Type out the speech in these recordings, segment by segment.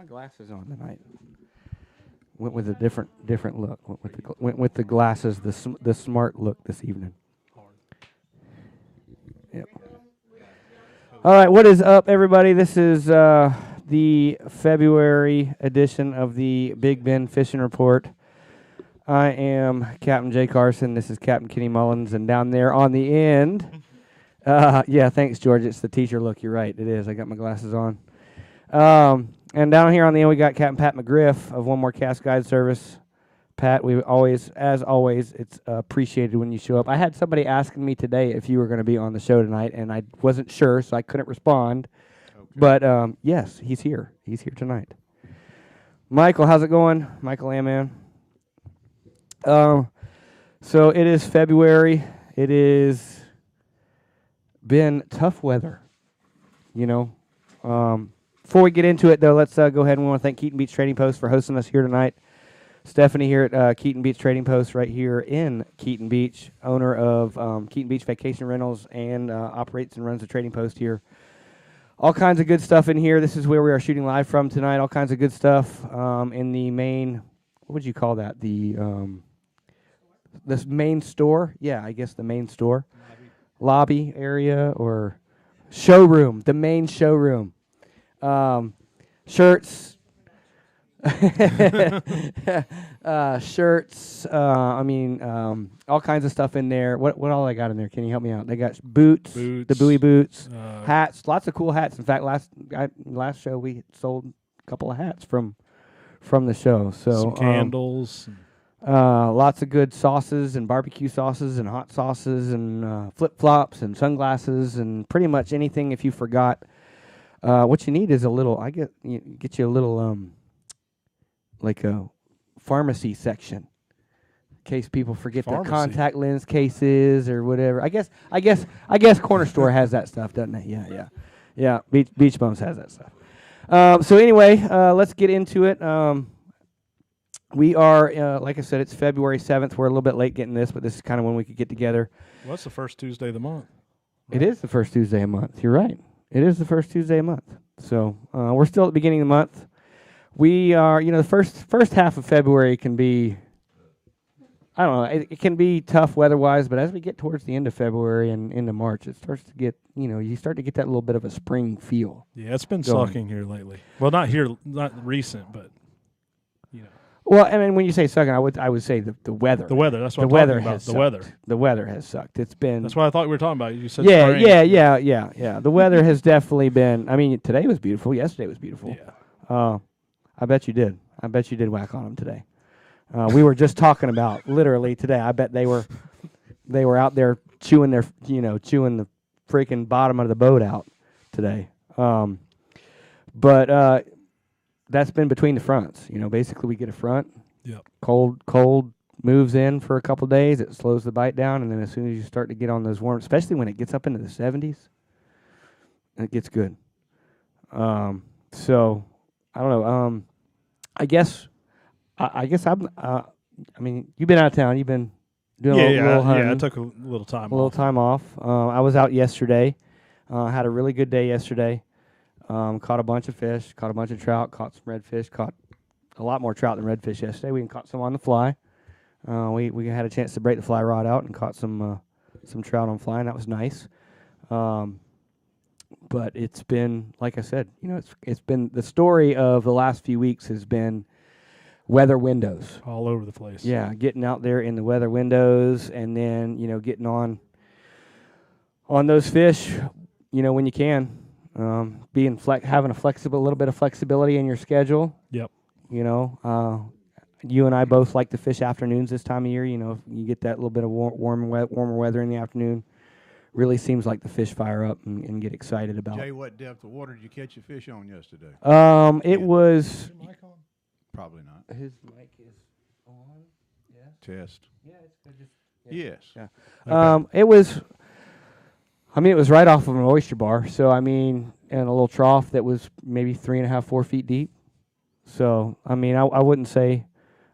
my glasses on tonight. Went with a different look. Went with the glasses, the smart look this evening. Yep. All right, what is up, everybody? This is the February edition of the Big Bend Fishing Report. I am Captain Jay Carson. This is Captain Kenny Mullins, and down there on the end, yeah, thanks, George. It's the teacher look. You're right. It is. I got my glasses on. And down here on the end, we got Captain Pat McGriff of One More Cast Guide Service. Pat, we always, as always, it's appreciated when you show up. I had somebody asking me today if you were going to be on the show tonight, and I wasn't sure, so I couldn't respond. Okay. But, yes, he's here. He's here tonight. Michael, how's it going? Michael Amman. So it is February. It is been tough weather, you know. Before we get into it, though, let's go ahead and we want to thank Keaton Beach Trading Post for hosting us here tonight. Stephanie here at Keaton Beach Trading Post right here in Keaton Beach, owner of Keaton Beach Vacation Rentals and operates and runs the trading post here. All kinds of good stuff in here. This is where we are shooting live from tonight. All kinds of good stuff in the main, what would you call that? This main store? Yeah, I guess the main store. Lobby area or showroom, the main showroom. Shirts, shirts. All kinds of stuff in there. What all I got in there? Can you help me out? They got boots, the buoy boots, hats, lots of cool hats. In fact, last show we sold a couple of hats from the show. So some candles. Lots of good sauces and barbecue sauces and hot sauces and flip flops and sunglasses and pretty much anything. If you forgot. What you need is a little. Get you a little like a pharmacy section, in case people forget their contact lens cases or whatever. I guess Corner Store has that stuff, doesn't it? Yeah. Beach Bums has that stuff. So anyway, let's get into it. We are, like I said, it's February 7th. We're a little bit late getting this, but this is kind of when we could get together. Well, it's the first Tuesday of the month. Right? It is the first Tuesday of the month. You're right. It is the first Tuesday of the month. So we're still at the beginning of the month. We are, the first half of February can be, I don't know, it can be tough weather-wise, but as we get towards the end of February and into March, it starts to get, you start to get that little bit of a spring feel. Yeah, it's been sucking here lately. Well, not recent, but, Well, I mean, when you say sucking, I would say the weather. The weather. That's what I'm talking about. The weather. The weather has sucked. It's been. That's what I thought we were talking about. You said spring. Yeah. The weather has definitely been. I mean, today was beautiful. Yesterday was beautiful. Yeah. I bet you did. I bet you did whack on them today. We were just talking about literally today. I bet they were out there chewing the freaking bottom of the boat out today. But. That's been between the fronts. Basically we get a front. Yep. Cold moves in for a couple days. It slows the bite down, and then as soon as you start to get on those warm, especially when it gets up into the 70s, it gets good. So I don't know. I guess I'm. I mean, you've been out of town. You've been doing a little hunting. Yeah, I took a little time. A little time off. I was out yesterday. Had a really good day yesterday. Caught a bunch of fish, caught a bunch of trout, caught some redfish, caught a lot more trout than redfish yesterday. We caught some on the fly. We had a chance to break the fly rod out and caught some trout on fly, and that was nice. But it's been, like I said, it's been the story of the last few weeks has been weather windows. All over the place. Yeah, getting out there in the weather windows and then, getting on those fish, when you can. Having a little bit of flexibility in your schedule. Yep. You and I both like to fish afternoons this time of year. You get that little bit of warmer weather in the afternoon. Really seems like the fish fire up and get excited about. Jay, what depth of water did you catch your fish on yesterday? It was. Is your mic on? Probably not. His mic is on. Yeah. Test. Yeah, it's good. Yes. Yeah. Okay. It was. It was right off of an oyster bar, so in a little trough that was maybe 3.5, 4 feet deep. So I wouldn't say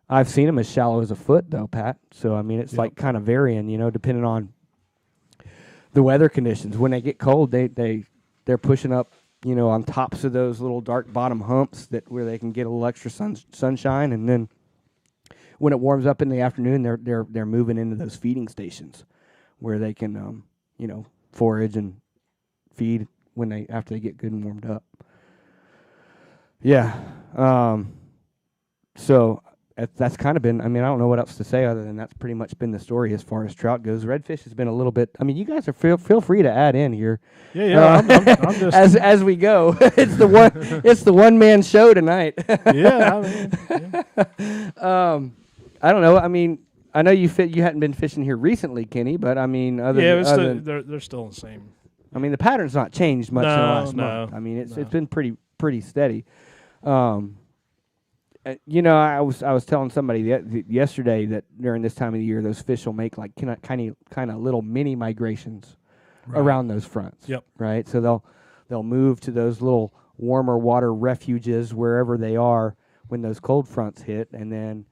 I've seen them as shallow as a foot though, Pat. So it's like kind of varying, depending on the weather conditions. When they get cold, they're pushing up on tops of those little dark bottom humps where they can get a little extra sunshine, and then when it warms up in the afternoon, they're moving into those feeding stations where they can forage and feed after they get good and warmed up. Yeah. So that's kind of been. I mean, I don't know what else to say other than that's pretty much been the story as far as trout goes. Redfish has been a little bit. I mean, you guys are feel free to add in here. Yeah. I'm just as we go. It's the one man show tonight. yeah. I don't know. I mean, I know you hadn't been fishing here recently, Kenny, but I mean, they're still the same. I mean, the pattern's not changed much in the last No. month. I mean, it's been pretty steady. I was telling somebody yesterday that during this time of the year, those fish will make like kind of little mini migrations around those fronts. Yep. Right. So they'll move to those little warmer water refuges wherever they are when those cold fronts hit, and then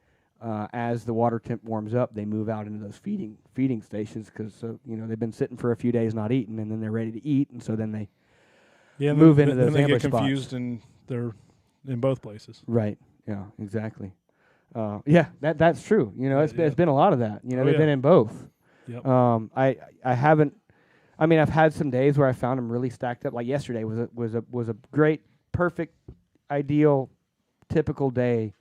as the water temp warms up, they move out into those feeding stations because they've been sitting for a few days not eating, and then they're ready to eat, and so then they move into those ambush spots. They get confused and they're in both places. Right. Yeah. Exactly. That's true. It's been a lot of that. They've been in both. Yep. I haven't. I mean, I've had some days where I found them really stacked up. Like yesterday was a great, perfect, ideal, typical day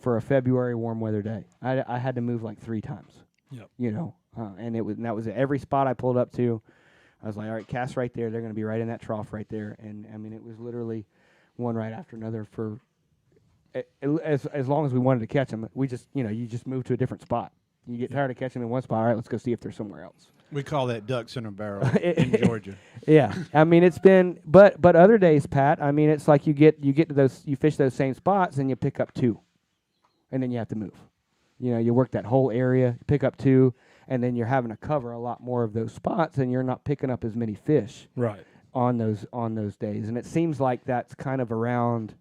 for a February warm weather day. I had to move like 3 times. Yep. And that was every spot I pulled up to. I was like, all right, cast right there. They're going to be right in that trough right there. And I mean, it was literally one right after another for as long as we wanted to catch them. We just, you just move to a different spot. You get tired of catching them in one spot. All right, let's go see if they're somewhere else. We call that ducks in a barrel in Georgia. Yeah, I mean it's been, but other days, Pat. I mean it's like you get to those, you fish those same spots and you pick up 2, and then you have to move. You work that whole area, pick up 2, and then you're having to cover a lot more of those spots, and you're not picking up as many fish. Right. On those days, and it seems like that's kind of around,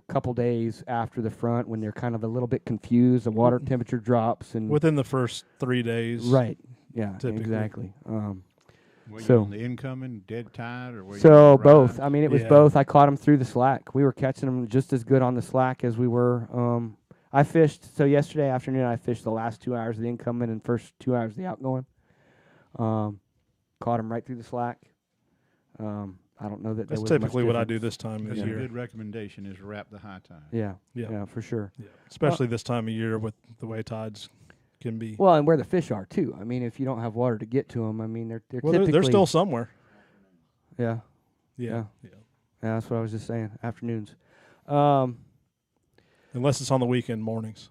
couple days after the front when they're kind of a little bit confused. The water temperature drops, and within the first 3 days. Right. Yeah. Typically. Exactly. Were you on the incoming dead tide, or were you so on the both? ride? I mean, it was both. I caught them through the slack. We were catching them just as good on the slack as we were. I fished. So yesterday afternoon, I fished the last 2 hours of the incoming and first 2 hours of the outgoing. Caught them right through the slack. I don't know that that's there was typically much what I difference. do this time of That's a year. good recommendation is wrap the high tide. Yeah, for sure. Yeah. Especially this time of year with the way tides can be. Well, and where the fish are too. I mean, if you don't have water to get to them, I mean, they're typically they're still somewhere. Yeah. Yeah. Yeah, that's what I was just saying. Afternoons. Unless it's on the weekend mornings.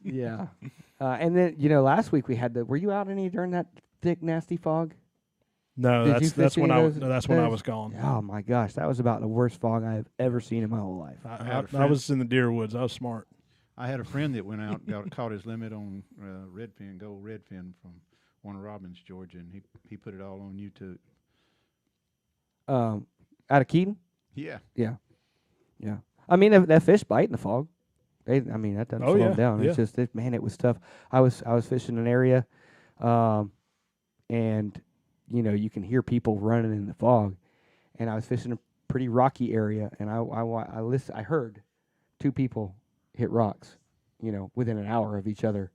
Yeah. And then last week we had were you out any during that thick nasty fog? No, that's when I was gone. Oh my gosh, that was about the worst fog I have ever seen in my whole life. I was in the deer woods. I was smart. I had a friend that went out and caught his limit on gold redfin from Warner Robins, Georgia, and he put it all on YouTube. Out of Keaton? Yeah. Yeah. I mean, that fish bite in the fog. That doesn't slow them down. Yeah. It's just, it was tough. I was fishing an area, and you can hear people running in the fog, and I was fishing a pretty rocky area, and I heard 2 people hit rocks, within an hour of each other,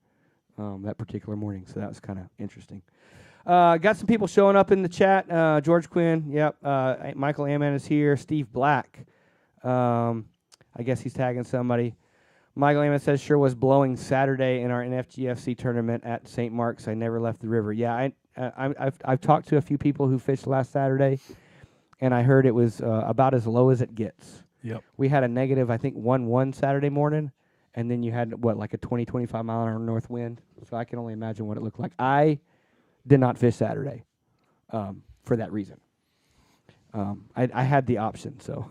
that particular morning. So that was kind of interesting. Got some people showing up in the chat. George Quinn, yep. Michael Ammon is here. Steve Black, I guess he's tagging somebody. Michael Ammon says, sure was blowing Saturday in our NFGFC tournament at St. Mark's. I never left the river. Yeah, I've talked to a few people who fished last Saturday, and I heard it was about as low as it gets. Yep. We had a negative, I think, 1-1 Saturday morning, and then you had, like a 20, 25 mile an hour north wind. So I can only imagine what it looked like. I did not fish Saturday for that reason. I had the option, so.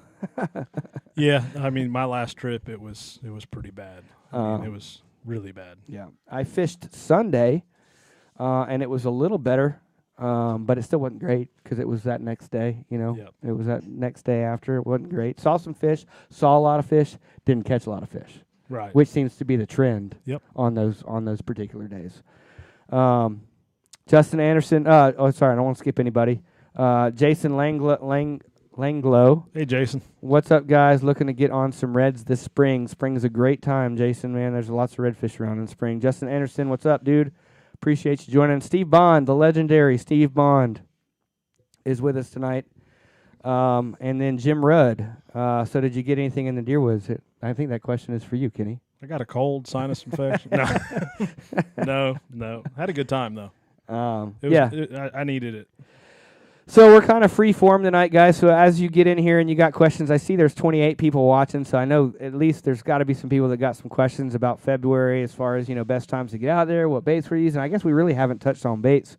Yeah, I mean, my last trip, it was pretty bad. It was really bad. Yeah. I fished Sunday, and it was a little better, but it still wasn't great because it was that next day, Yep. It was that next day after. It wasn't great. Saw some fish, saw a lot of fish, didn't catch a lot of fish. Right. Which seems to be the trend Yep. on those particular days. Justin Anderson. Sorry, I don't want to skip anybody. Jason Langlow. Hey, Jason. What's up, guys? Looking to get on some reds this spring. Spring's a great time, Jason, man. There's lots of redfish around in spring. Justin Anderson, what's up, dude? Appreciate you joining. Steve Bond, the legendary Steve Bond, is with us tonight. And then Jim Rudd. So did you get anything in the deer woods? I think that question is for you, Kenny. I got a cold, sinus infection. No. Had a good time, though. I needed it. So we're kind of free form tonight, guys. So as you get in here and you got questions, I see there's 28 people watching. So I know at least there's got to be some people that got some questions about February as far as, best times to get out there, what baits we're using. I guess we really haven't touched on baits.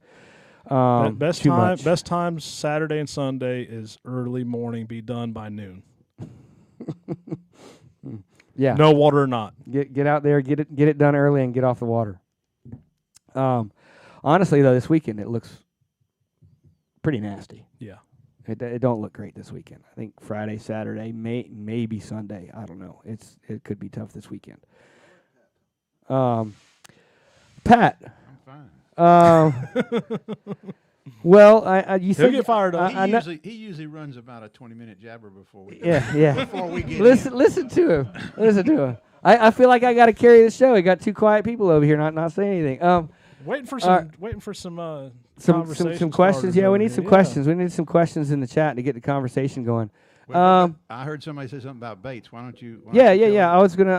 Best times Saturday and Sunday is early morning. Be done by noon. Yeah. No water or not. Get out there, get it done early, and get off the water. Honestly, though, this weekend it looks pretty nasty. Yeah. It don't look great this weekend. I think Friday, Saturday, maybe Sunday. I don't know. It could be tough this weekend. Pat. I'm fine. Well, you said he'll get fired up. He usually runs about a 20-minute jabber before we before we get listen to him. Listen to him. I feel like I got to carry the show. We got two quiet people over here not saying anything. Waiting for some some questions. Yeah, we need some questions. We need some questions in the chat to get the conversation going. Well, I heard somebody say something about baits. Why don't you? Yeah. I was gonna.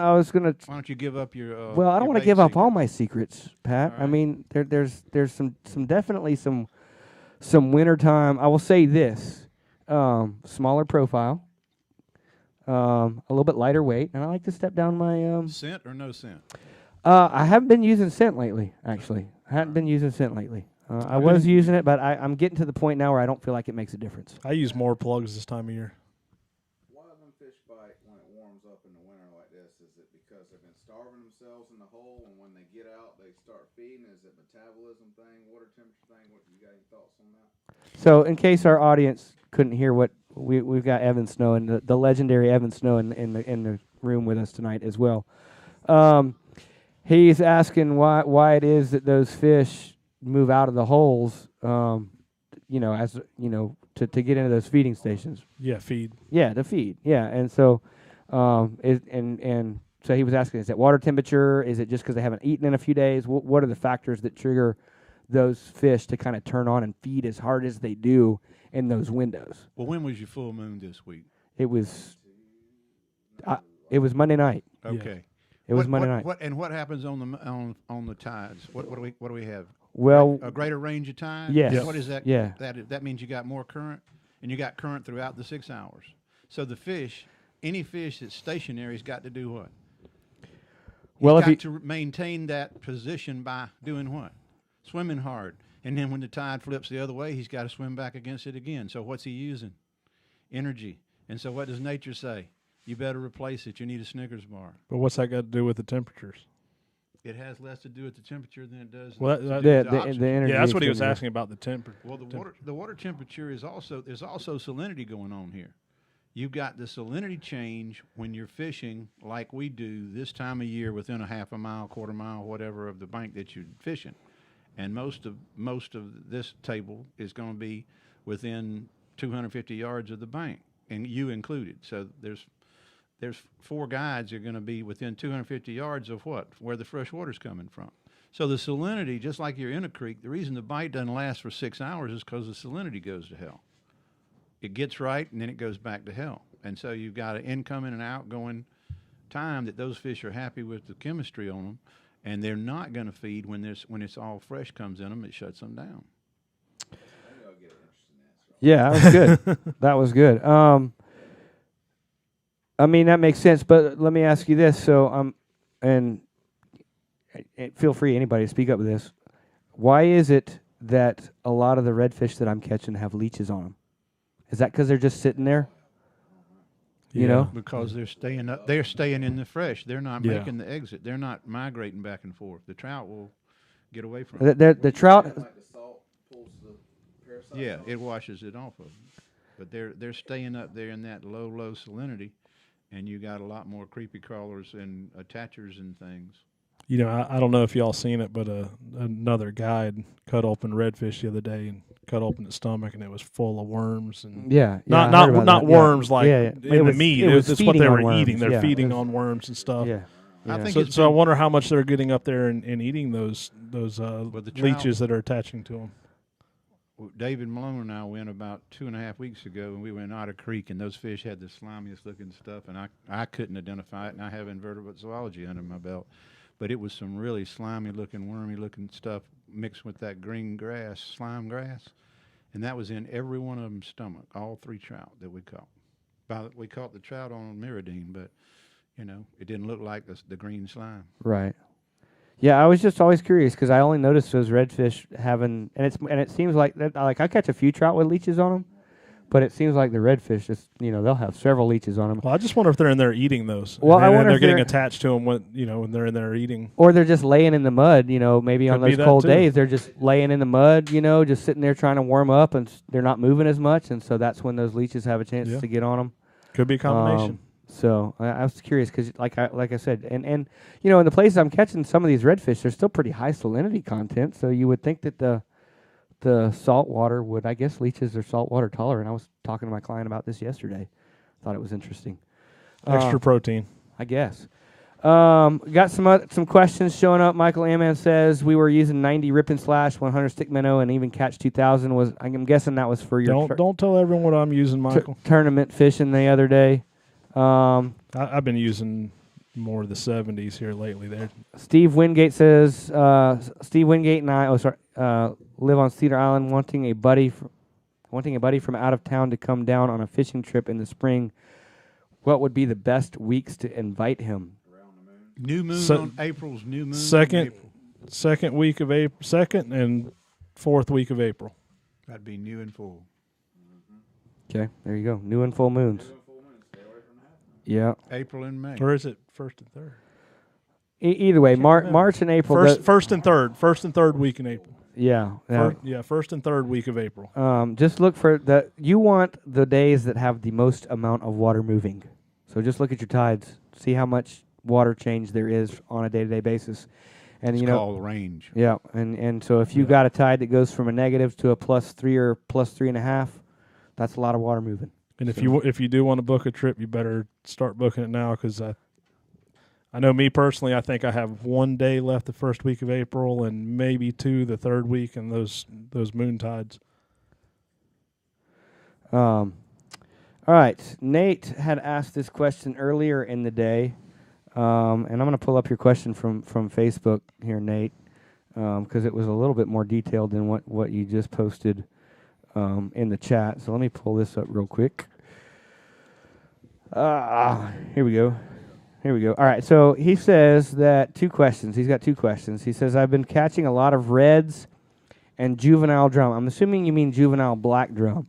Why don't you give up your? Well, I don't want to give up all my secrets, Pat. Right. I mean, there's some definitely some wintertime. I will say this: smaller profile, a little bit lighter weight, and I like to step down my scent or no scent. I haven't been using scent lately. Actually, I hadn't been using scent lately. I was using it, but I'm getting to the point now where I don't feel like it makes a difference. I use more plugs this time of year. Why do them fish bite when it warms up in the winter like this? Is it because they've been starving themselves in the hole, and when they get out, they start feeding? Is it metabolism thing, water temperature thing? What you got any thoughts on that? So, in case our audience couldn't hear what we've got Evan Snow and the legendary Evan Snow in the room with us tonight as well. He's asking why it is that those fish move out of the holes, to get into those feeding stations. Yeah, feed. Yeah, to feed. Yeah, and so, so he was asking, is it water temperature? Is it just because they haven't eaten in a few days? What are the factors that trigger those fish to kind of turn on and feed as hard as they do in those windows? Well, when was your full moon this week? It was Monday night. Okay. Yeah. It was Monday night. What happens on the tides? What do we have? Well, a greater range of tides. Yes. What is that? Yeah. That means you got more current, and you got current throughout the 6 hours. So any fish that's stationary has got to do what? Well, He's got to maintain that position by doing what? Swimming hard. And then when the tide flips the other way, he's got to swim back against it again. So what's he using? Energy. And so what does nature say? You better replace it. You need a Snickers bar. But what's that got to do with the temperatures? It has less to do with the temperature than it does Well, with the oxygen. energy. Yeah, that's what he was expenditure. asking about the temperature. Well, the water temperature is there's also salinity going on here. You've got the salinity change when you're fishing like we do this time of year within a half a mile, quarter mile, whatever of the bank that you're fishing. And most of this table is going to be within 250 yards of the bank, and you included. So there's 4 guides that are going to be within 250 yards of where the fresh water's coming from. So the salinity, just like you're in a creek, the reason the bite doesn't last for 6 hours is because the salinity goes to hell. It gets right, and then it goes back to hell. And so you've got an incoming and outgoing time that those fish are happy with the chemistry on them, and they're not going to feed when it's all fresh comes in them. It shuts them down. Maybe I'll get an interesting answer. Yeah, that was good. That was good. I mean, that makes sense, but let me ask you this. So, and feel free, anybody, to speak up with this. Why is it that a lot of the redfish that I'm catching have leeches on them? Is that because they're just sitting there? You know? Because they're staying up. They're staying in the fresh. They're not Yeah. making the exit. They're not migrating back and forth. The trout will get away from it. The trout. Like the salt pulls the parasites Yeah, off. it washes it off of them. But they're staying up there in that low salinity, and you got a lot more creepy crawlers and attachers and things. You know, I don't know if y'all seen it, but another guy had cut open redfish the other day and cut open its stomach, and it was full of worms and Yeah, not worms like in the meat. It's what they were eating. They're feeding on. on worms and stuff. Yeah, I think So, it's so I been- wonder how much they're getting up there and eating those the leeches that are attaching to them. David Malone and I went about 2.5 weeks ago, and we went in Otter Creek, and those fish had the slimiest looking stuff, and I couldn't identify it, and I have invertebrate zoology under my belt, but it was some really slimy looking, wormy looking stuff mixed with that green grass, slime grass, and that was in every one of them's stomach, all 3 trout that we caught. We caught the trout on Miradine, but you know it didn't look like the green slime. Right. Yeah, I was just always curious because I only noticed those redfish having, and it seems like that. Like I catch a few trout with leeches on them, but it seems like the redfish just they'll have several leeches on them. Well, I just wonder if they're in there eating those. Well, I wonder they're if getting they're attached to them when they're in there eating. Or they're just laying in the mud. Maybe on Could be those that cold too. days they're just laying in the mud. Just sitting there trying to warm up, and they're not moving as much, and so that's when those leeches have a chance Yeah. to get on them. Could be a combination. So I was curious because, like I said, and in the places I'm catching some of these redfish, there's still pretty high salinity content. So you would think that the salt water would, I guess, leeches are saltwater tolerant. I was talking to my client about this yesterday. Thought it was interesting. Extra protein. I guess. Got some questions showing up. Michael Amman says we were using 90 rip and slash, 100 stick minnow, and even catch 2000 was. I'm guessing that was for your Don't tell everyone what I'm using, Michael. tournament fishing the other day. I've been using more of the 70s here lately. There, Steve Wingate says Steve Wingate and I live on Cedar Island, wanting a buddy from out of town to come down on a fishing trip in the spring. What would be the best weeks to invite him? New moon So- on April's new moon. Second- in April. second week of April, second and fourth week of April. That'd be new and full. Okay, there you go. New and full moons. Yeah. April and May. Or is it first and third? Either way, remember. March and April. First and third week in April. Yeah. First and third week of April. Just look for you want the days that have the most amount of water moving. So just look at your tides, see how much water change there is on a day-to-day basis, and It's called range. Yeah, and so if you got a tide that goes from a negative to a +3 or +3.5, that's a lot of water moving. And if you do want to book a trip, you better start booking it now because I know me personally, I think I have 1 day left the first week of April and maybe 2 the third week, and those moon tides. All right, Nate had asked this question earlier in the day, and I'm going to pull up your question from Facebook here, Nate, because it was a little bit more detailed than what you just posted in the chat. So let me pull this up real quick. Here we go. All right, so he says that 2 questions. He's got 2 questions. He says, I've been catching a lot of reds and juvenile drum. I'm assuming you mean juvenile black drum.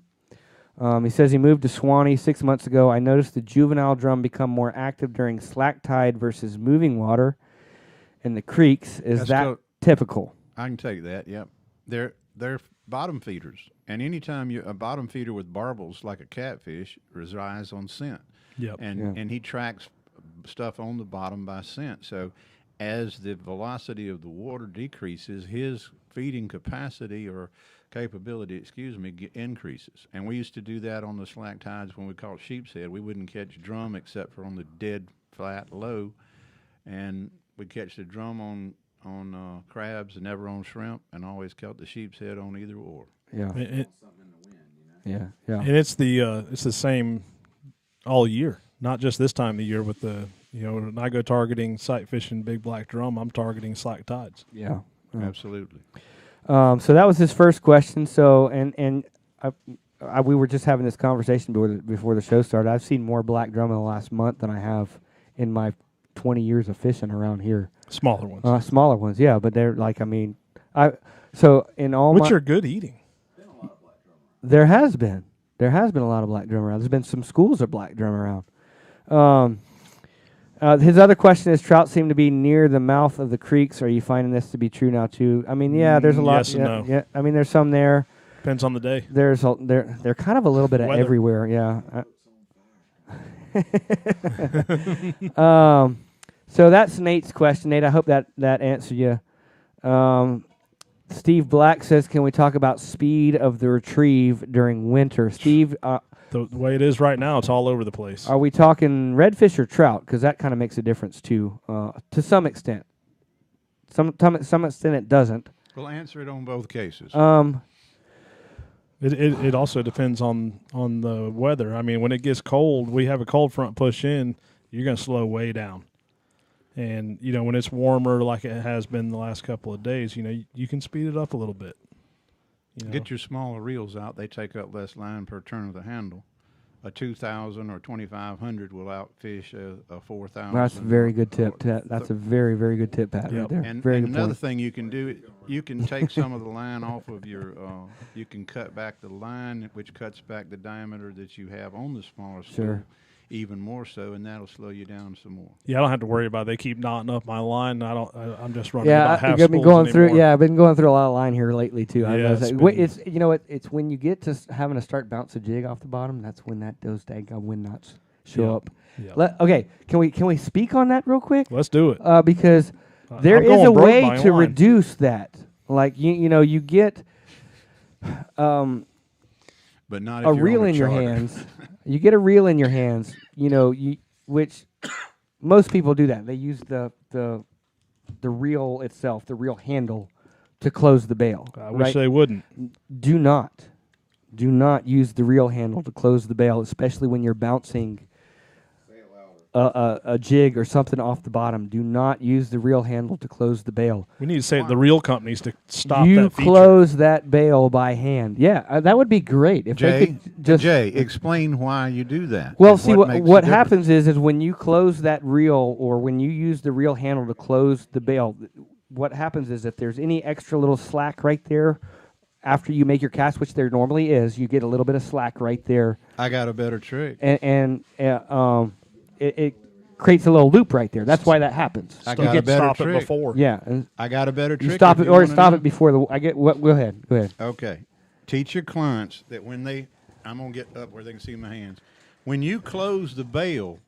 He says he moved to Swanee 6 months ago. I noticed the juvenile drum become more active during slack tide versus moving water in the creeks. Is that typical? I can take that. Yep, they're bottom feeders, and anytime a bottom feeder with barbels like a catfish relies on scent. Yep. And he tracks stuff on the bottom by scent. So as the velocity of the water decreases, his feeding capacity or capability, increases. And we used to do that on the slack tides when we caught sheep's head. We wouldn't catch drum except for on the dead flat low, and we'd catch the drum on crabs and never on shrimp, and always caught the sheep's head on either or. Yeah. Yeah. And it's the same all year, not just this time of the year. With the when I go targeting sight fishing big black drum, I'm targeting slack tides. Yeah. Absolutely. So that was his first question. So and we were just having this conversation before the show started. I've seen more black drum in the last month than I have in my 20 years of fishing around here. Smaller ones. Smaller ones, yeah, but they're so in all which are good eating. There has been a lot of black drum around. There's been some schools of black drum around. His other question is, trout seem to be near the mouth of the creeks. Are you finding this to be true now too? I mean, yeah, there's a lot. Yes and no. Yeah, I mean, there's some there. Depends on the day. They're kind of a little bit of Weather. everywhere. Yeah. So that's Nate's question. Nate, I hope that answered you. Steve Black says, can we talk about speed of the retrieve during winter? Steve, The way it is right now, it's all over the place. are we talking redfish or trout? Because that kind of makes a difference too, to some extent. Some extent it doesn't. We'll answer it on both cases. It also depends on the weather. I mean, when it gets cold, we have a cold front push in, you're going to slow way down. And, when it's warmer like it has been the last couple of days, you can speed it up a little bit. Get your smaller reels out. They take up less line per turn of the handle. A 2,000 or 2,500 will outfish a 4,000. That's a very good tip. That's a very, very good tip, Pat, right there. And very good another point. thing you can do, you can take some of the line off of your, you can cut back the line, which cuts back the diameter that you have on the smaller spool. Sure. Even more so, and that'll slow you down some more. Yeah, I don't have to worry about it. They keep knotting up my line. I'm just running Yeah, about half I've been spools going through. anymore. Yeah, I've been going through a lot of line here lately too. Yeah, it's it's when you get to having to start bounce a jig off the bottom. That's when those daggone wind knots show up. Yeah. Okay, can we speak on that real quick? Let's do it. Because there I'm is going a broke way buying to line. reduce that. Like you get But not if a you're reel on a in your charter. hands. You get a reel in your hands. Which most people do that. They use the reel itself, the reel handle, to close the bail. I wish right? they wouldn't. Do not use the reel handle to close the bail, especially when you're bouncing a jig or something off the bottom. Do not use the reel handle to close the bail. We need to say to the real companies to stop You that feature. close that bail by hand. Yeah, that would be great if they Jay, could just. Jay, explain why you do that. Well, and see makes the what difference. happens is when you close that reel or when you use the reel handle to close the bail, what happens is if there's any extra little slack right there after you make your cast, which there normally is, you get a little bit of slack right there, I got a better trick. and it creates a little loop right there. That's why that happens. I You got a get better stop trick. it before. Yeah, and I got a better trick. you stop if it or wanna stop know. it before the. I get what? Go ahead. Go ahead. Okay. Teach your clients that when I'm going to get up where they can see my hands. When you close the bail,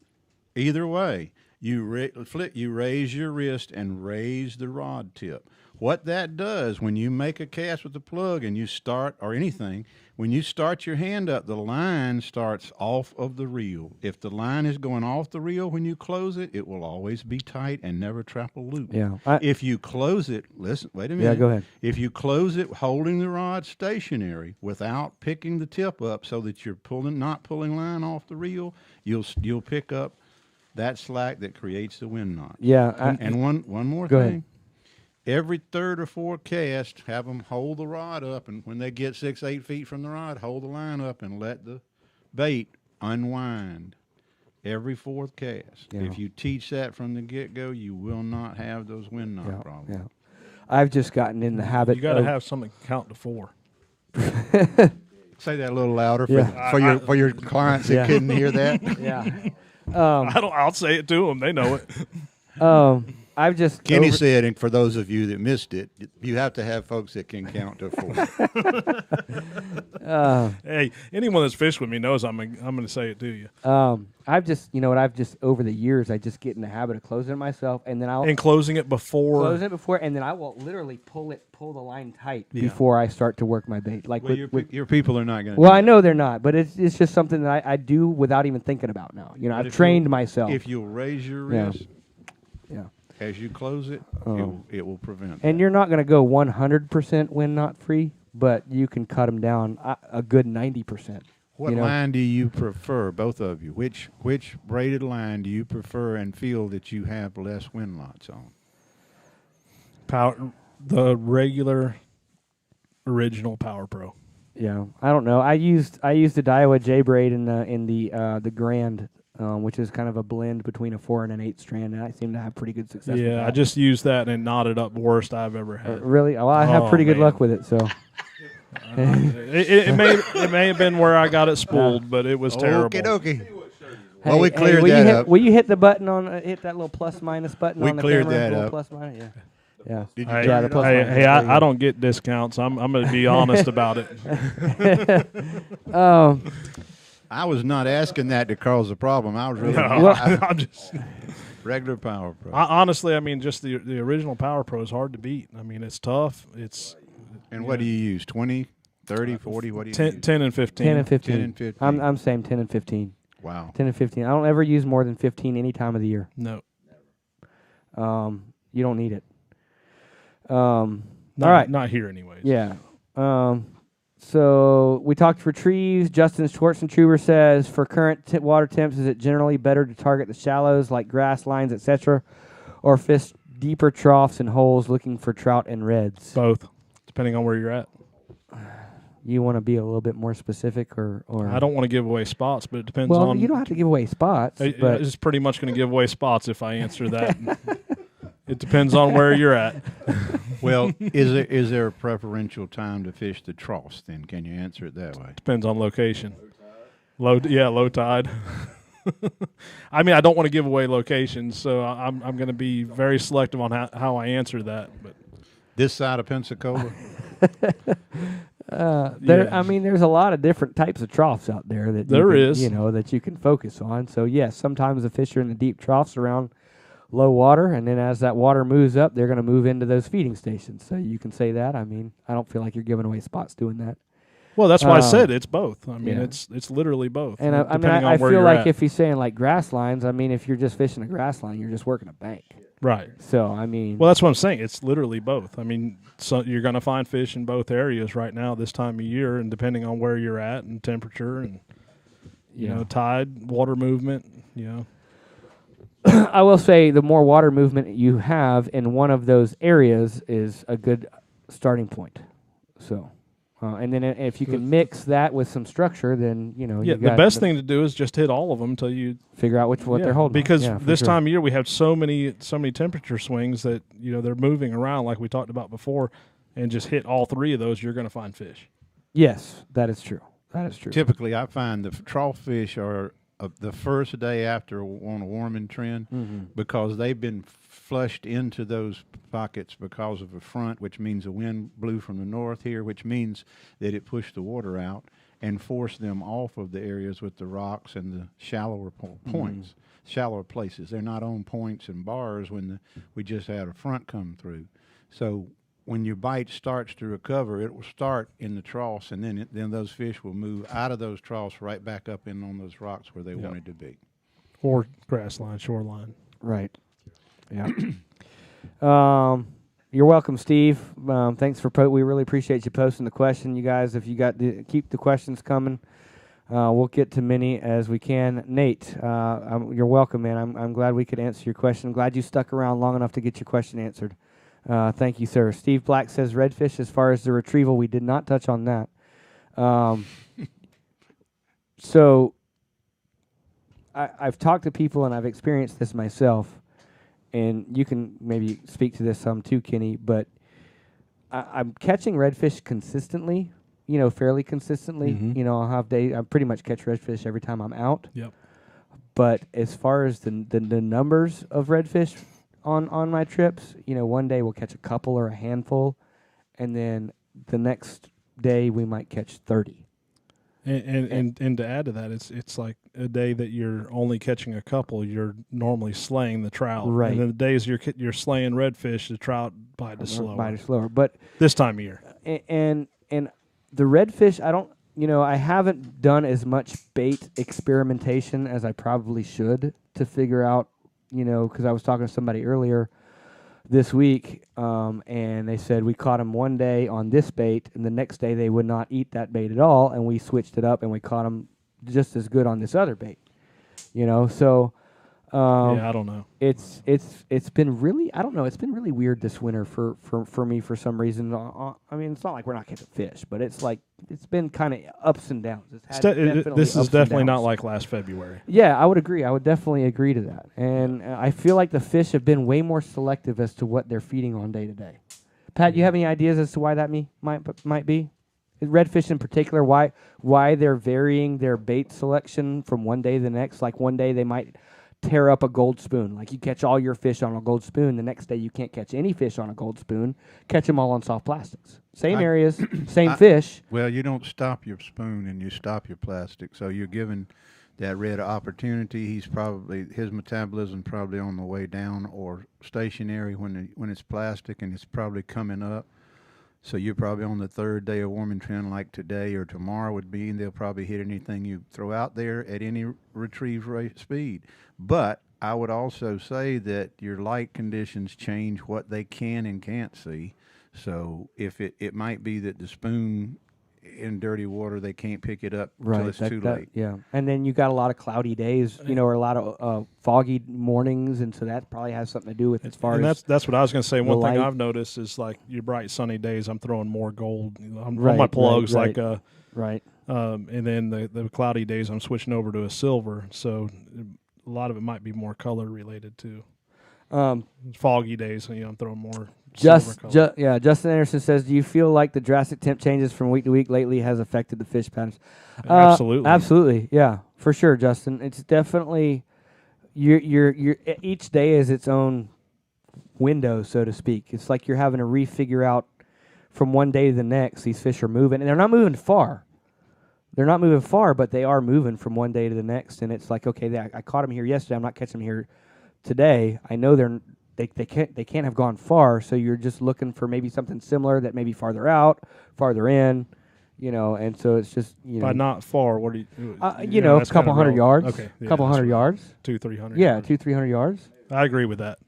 either way, you raise your wrist and raise the rod tip. What that does, when you make a cast with the plug and you start, or anything, when you start your hand up, the line starts off of the reel. If the line is going off the reel when you close it, it will always be tight and never trap a loop. Yeah. If you close it, listen, wait a minute. Yeah, go ahead. If you close it holding the rod stationary without picking the tip up so that you're not pulling line off the reel, you'll pick up that slack that creates the wind knot. Yeah. And one more Go thing. ahead. Every third or fourth cast, have them hold the rod up, and when they get 6-8 feet from the rod, hold the line up and let the bait unwind. Every fourth cast. Yeah. If you teach that from the get-go, you will not have those wind knot problems. Yeah. I've just gotten in the habit. You got to of, have something count to 4. Say that a little louder Yeah. for your clients that Yeah. couldn't hear that. Yeah. I'll say it to them. They know it. I've just. Kenny said, and for those of you that missed it, you have to have folks that can count to 4. Hey, anyone that's fished with me knows I'm going to say it to you. I've just, over the years, I just get in the habit of closing it myself, and then I'll And closing it before. close it before, and then I will literally pull the line tight before I start to work my bait. Like Well, your people are not going to. well, I know they're not, but it's just something that I do without even thinking about now. I've trained myself. If you'll raise your Yeah. wrist Yeah. as you close it, it will prevent. And you're not going to go 100% wind knot free, but you can cut them down a good 90%. What line do you prefer, both of you? Which braided line do you prefer and feel that you have less wind knots on? The regular, original Power Pro. Yeah, I don't know. I used the Daiwa J braid in the Grand, which is kind of a blend between a 4 and an 8 strand, and I seem to have pretty good success. with Yeah, that. I just used that and it knotted up worst I've ever had. Really. Well, I have Oh, pretty good man. luck with it. So It may have been where I got it spooled, but it was terrible. Okie dokie. Hey, Well, we cleared will you that hit, up. Will you hit the button hit that little plus minus button We on the cleared camera? that Little up. Plus minus, yeah. Yeah. Did you Hey, Yeah, turn the it plus off? minus. hey, I don't get discounts. I'm going to be honest about it. I was not asking that to cause a problem. I was really. No, I'm just. Regular Power Pro. Honestly, I mean, just the original Power Pro is hard to beat. I mean, it's tough. It's And what do you use? 20, 30, 40? What do you 10, use? 10 and 15. 10 and 15. 10 and 15. I'm saying 10 and 15. Wow. 10 and 15. I don't ever use more than 15 any time of the year. No. You don't need it. Not, all right. Not here, anyways. Yeah. So we talked for trees. Justin Schwartzentruber says, for current water temps, is it generally better to target the shallows like grass lines, etc., or fish deeper troughs and holes looking for trout and reds? Both, depending on where you're at. You want to be a little bit more specific, or I don't want to give away spots, but it depends well, on. you don't have to give away spots, but it's pretty much going to give away spots if I answer that. It depends on where you're at. Well, is there a preferential time to fish the troughs? Then can you answer it that way? Depends on location. Low tide. I mean, I don't want to give away locations, so I'm going to be very selective on how I answer that. But This side of Pensacola. I mean, there's a lot of different types of troughs out there that that you can focus on. So yes, sometimes the fish are in the deep troughs around low water, and then as that water moves up, they're going to move into those feeding stations. So you can say that. I mean, I don't feel like you're giving away spots doing that. Well, that's why I said it's both. I mean, yeah. it's literally both. And I feel like if he's saying like grass lines, I mean, if you're just fishing a grass line, you're just working a bank. Right. So, I mean. Well, that's what I'm saying. It's literally both. I mean, so you're going to find fish in both areas right now this time of year, and depending on where you're at and temperature and, you know, tide, water movement, you know. I will say the more water movement you have in one of those areas is a good starting point. So. And then if you can mix that with some structure, then, you know. Yeah, the best thing to do is just hit all of them until you figure out what they're holding. Because this time of year we have so many temperature swings that, you know, they're moving around like we talked about before, and just hit all three of those, you're going to find fish. Yes, that is true. That is true. Typically, I find the trough fish are the first day after on a warming trend because they've been flushed into those pockets because of a front, which means the wind blew from the north here, which means that it pushed the water out and forced them off of the areas with the rocks and the shallower points, shallower places. They're not on points and bars when we just had a front come through. So when your bite starts to recover, it will start in the troughs, and then those fish will move out of those troughs right back up in on those rocks where they wanted to be. Or grass line, shoreline. Right. Yeah. You're welcome, Steve. Thanks for we really appreciate you posting the question, you guys. If you keep the questions coming, we'll get to many as we can. Nate, you're welcome, man. I'm glad we could answer your question. I'm glad you stuck around long enough to get your question answered. Thank you, sir. Steve Black says redfish. As far as the retrieval, we did not touch on that. So I've talked to people and I've experienced this myself. And you can maybe speak to this some too, Kenny, but I'm catching redfish consistently, you know, fairly consistently. You know, I'll have days, I pretty much catch redfish every time I'm out. Yep. But as far as the numbers of redfish on my trips, you know, one day we'll catch a couple or a handful, and then the next day we might catch 30. And to add to that, it's like a day that you're only catching a couple, you're normally slaying the trout. Right. And then the days you're slaying redfish, the trout bite is slower. But this time of year. And the redfish, I haven't done as much bait experimentation as I probably should to figure out, you know, because I was talking to somebody earlier this week, and they said we caught them one day on this bait, and the next day they would not eat that bait at all, and we switched it up, and we caught them just as good on this other bait, you know. So I don't know. It's been really, I don't know. It's been really weird this winter for me for some reason. I mean, it's not like we're not catching fish, but it's like it's been kind of ups and downs. This is definitely not like last February. Yeah, I would agree. I would definitely agree to that. And I feel like the fish have been way more selective as to what they're feeding on day to day. Pat, you have any ideas as to why that might be? Redfish in particular, why they're varying their bait selection from one day to the next? Like one day they might tear up a gold spoon. Like you catch all your fish on a gold spoon. The next day you can't catch any fish on a gold spoon. Catch them all on soft plastics. Same areas, same fish. Well, you don't stop your spoon and you stop your plastic. So you're giving that red opportunity, his metabolism probably on the way down or stationary when it's plastic, and it's probably coming up. So you're probably on the third day of warming trend like today or tomorrow would be, and they'll probably hit anything you throw out there at any retrieve rate speed. But I would also say that your light conditions change what they can and can't see. So if it might be that the spoon in dirty water, they can't pick it up until it's too late. Yeah, and then you got a lot of cloudy days, or a lot of foggy mornings, and so that probably has something to do with as far as that's what I was going to say. One thing light. I've noticed is like your bright sunny days, I'm throwing more gold on Right, my plugs, right, right. And then the cloudy days, I'm switching over to a silver. So a lot of it might be more color related too. Foggy days, I'm throwing more. Justin Anderson says, do you feel like the drastic temp changes from week to week lately has affected the fish patterns? Absolutely, yeah, for sure, Justin. It's definitely you're each day is its own window, so to speak. It's like you're having to refigure out from one day to the next. These fish are moving, and they're not moving far. They're not moving far, but they are moving from one day to the next. And it's like, okay, I caught them here yesterday. I'm not catching them here today. I know they can't have gone far, so you're just looking for maybe something similar that may be farther out, farther in, and so it's just by not far. What do you? A couple hundred yards. Okay, a couple hundred yards. 200-300. Yeah, 200-300 yards. I agree with that.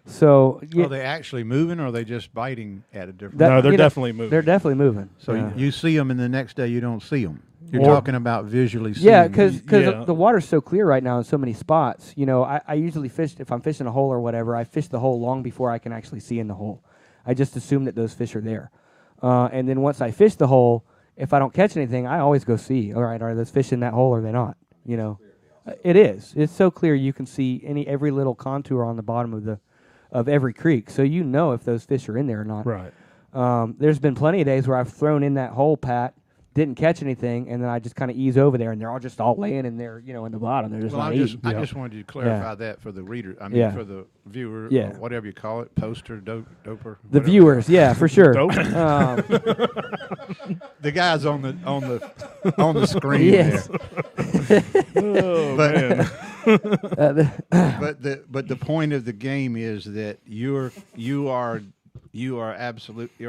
So Are they actually moving, or are they just biting at a different? No, they're definitely moving. They're definitely moving. So you see them, and the next day you don't see them. You're talking about visually seeing. Yeah, because the water's so clear right now in so many spots. I usually fish, if I'm fishing a hole or whatever, I fish the hole long before I can actually see in the hole. I just assume that those fish are there. And then once I fish the hole, if I don't catch anything, I always go see, all right, are those fish in that hole or are they not? It is. It's so clear you can see every little contour on the bottom of every creek. So if those fish are in there or not. Right. There's been plenty of days where I've thrown in that hole, Pat, didn't catch anything, and then I just kind of ease over there, and they're all laying in there, in the bottom. They're just not eating. I just wanted you to clarify that for the reader. I mean, for the viewer, or whatever you call it, poster, doper. The viewers, yeah, for sure. The guys on the screen yes. there. But the point of the game is that you're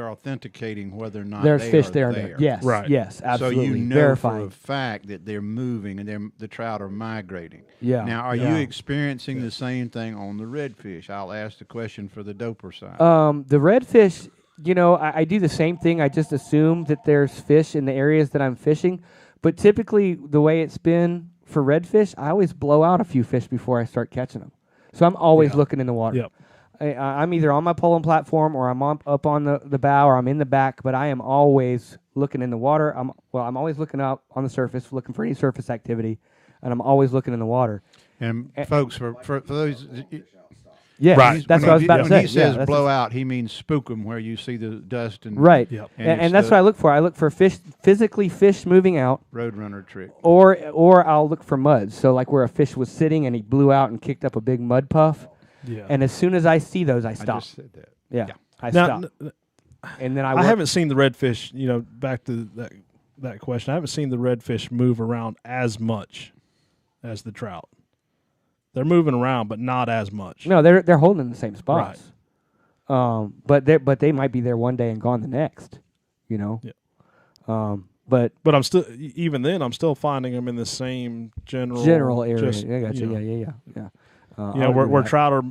authenticating whether or not there's they fish are there. Yes, right. Yes, absolutely. So you know verifying for a fact that they're moving and the trout are migrating. Yeah. Now, are you experiencing the same thing on the redfish? I'll ask the question for the doper side. The redfish, I do the same thing. I just assume that there's fish in the areas that I'm fishing, but typically the way it's been for redfish, I always blow out a few fish before I start catching them. So I'm always looking in the water. Yep. I'm either on my pulling platform or I'm up on the bow or I'm in the back, but I am always looking in the water. I'm always looking up on the surface, looking for any surface activity, and I'm always looking in the water. And folks, for those, right, that's what I was about to say. When he says blow out, he means spook them where you see the dust and right. Yep. And that's what I look for. I look for fish moving out. Roadrunner trick. Or I'll look for muds. So like where a fish was sitting and he blew out and kicked up a big mud puff. Yeah. And as soon as I see those, I stop. I just said that. Yeah. I stop. And then I haven't seen the redfish, back to that question. I haven't seen the redfish move around as much as the trout. They're moving around, but not as much. No, they're holding in the same spots. Right. But they might be there one day and gone the next. Yeah. But I'm still I'm still finding them in the same general area. I got you. Yeah. Where trout are,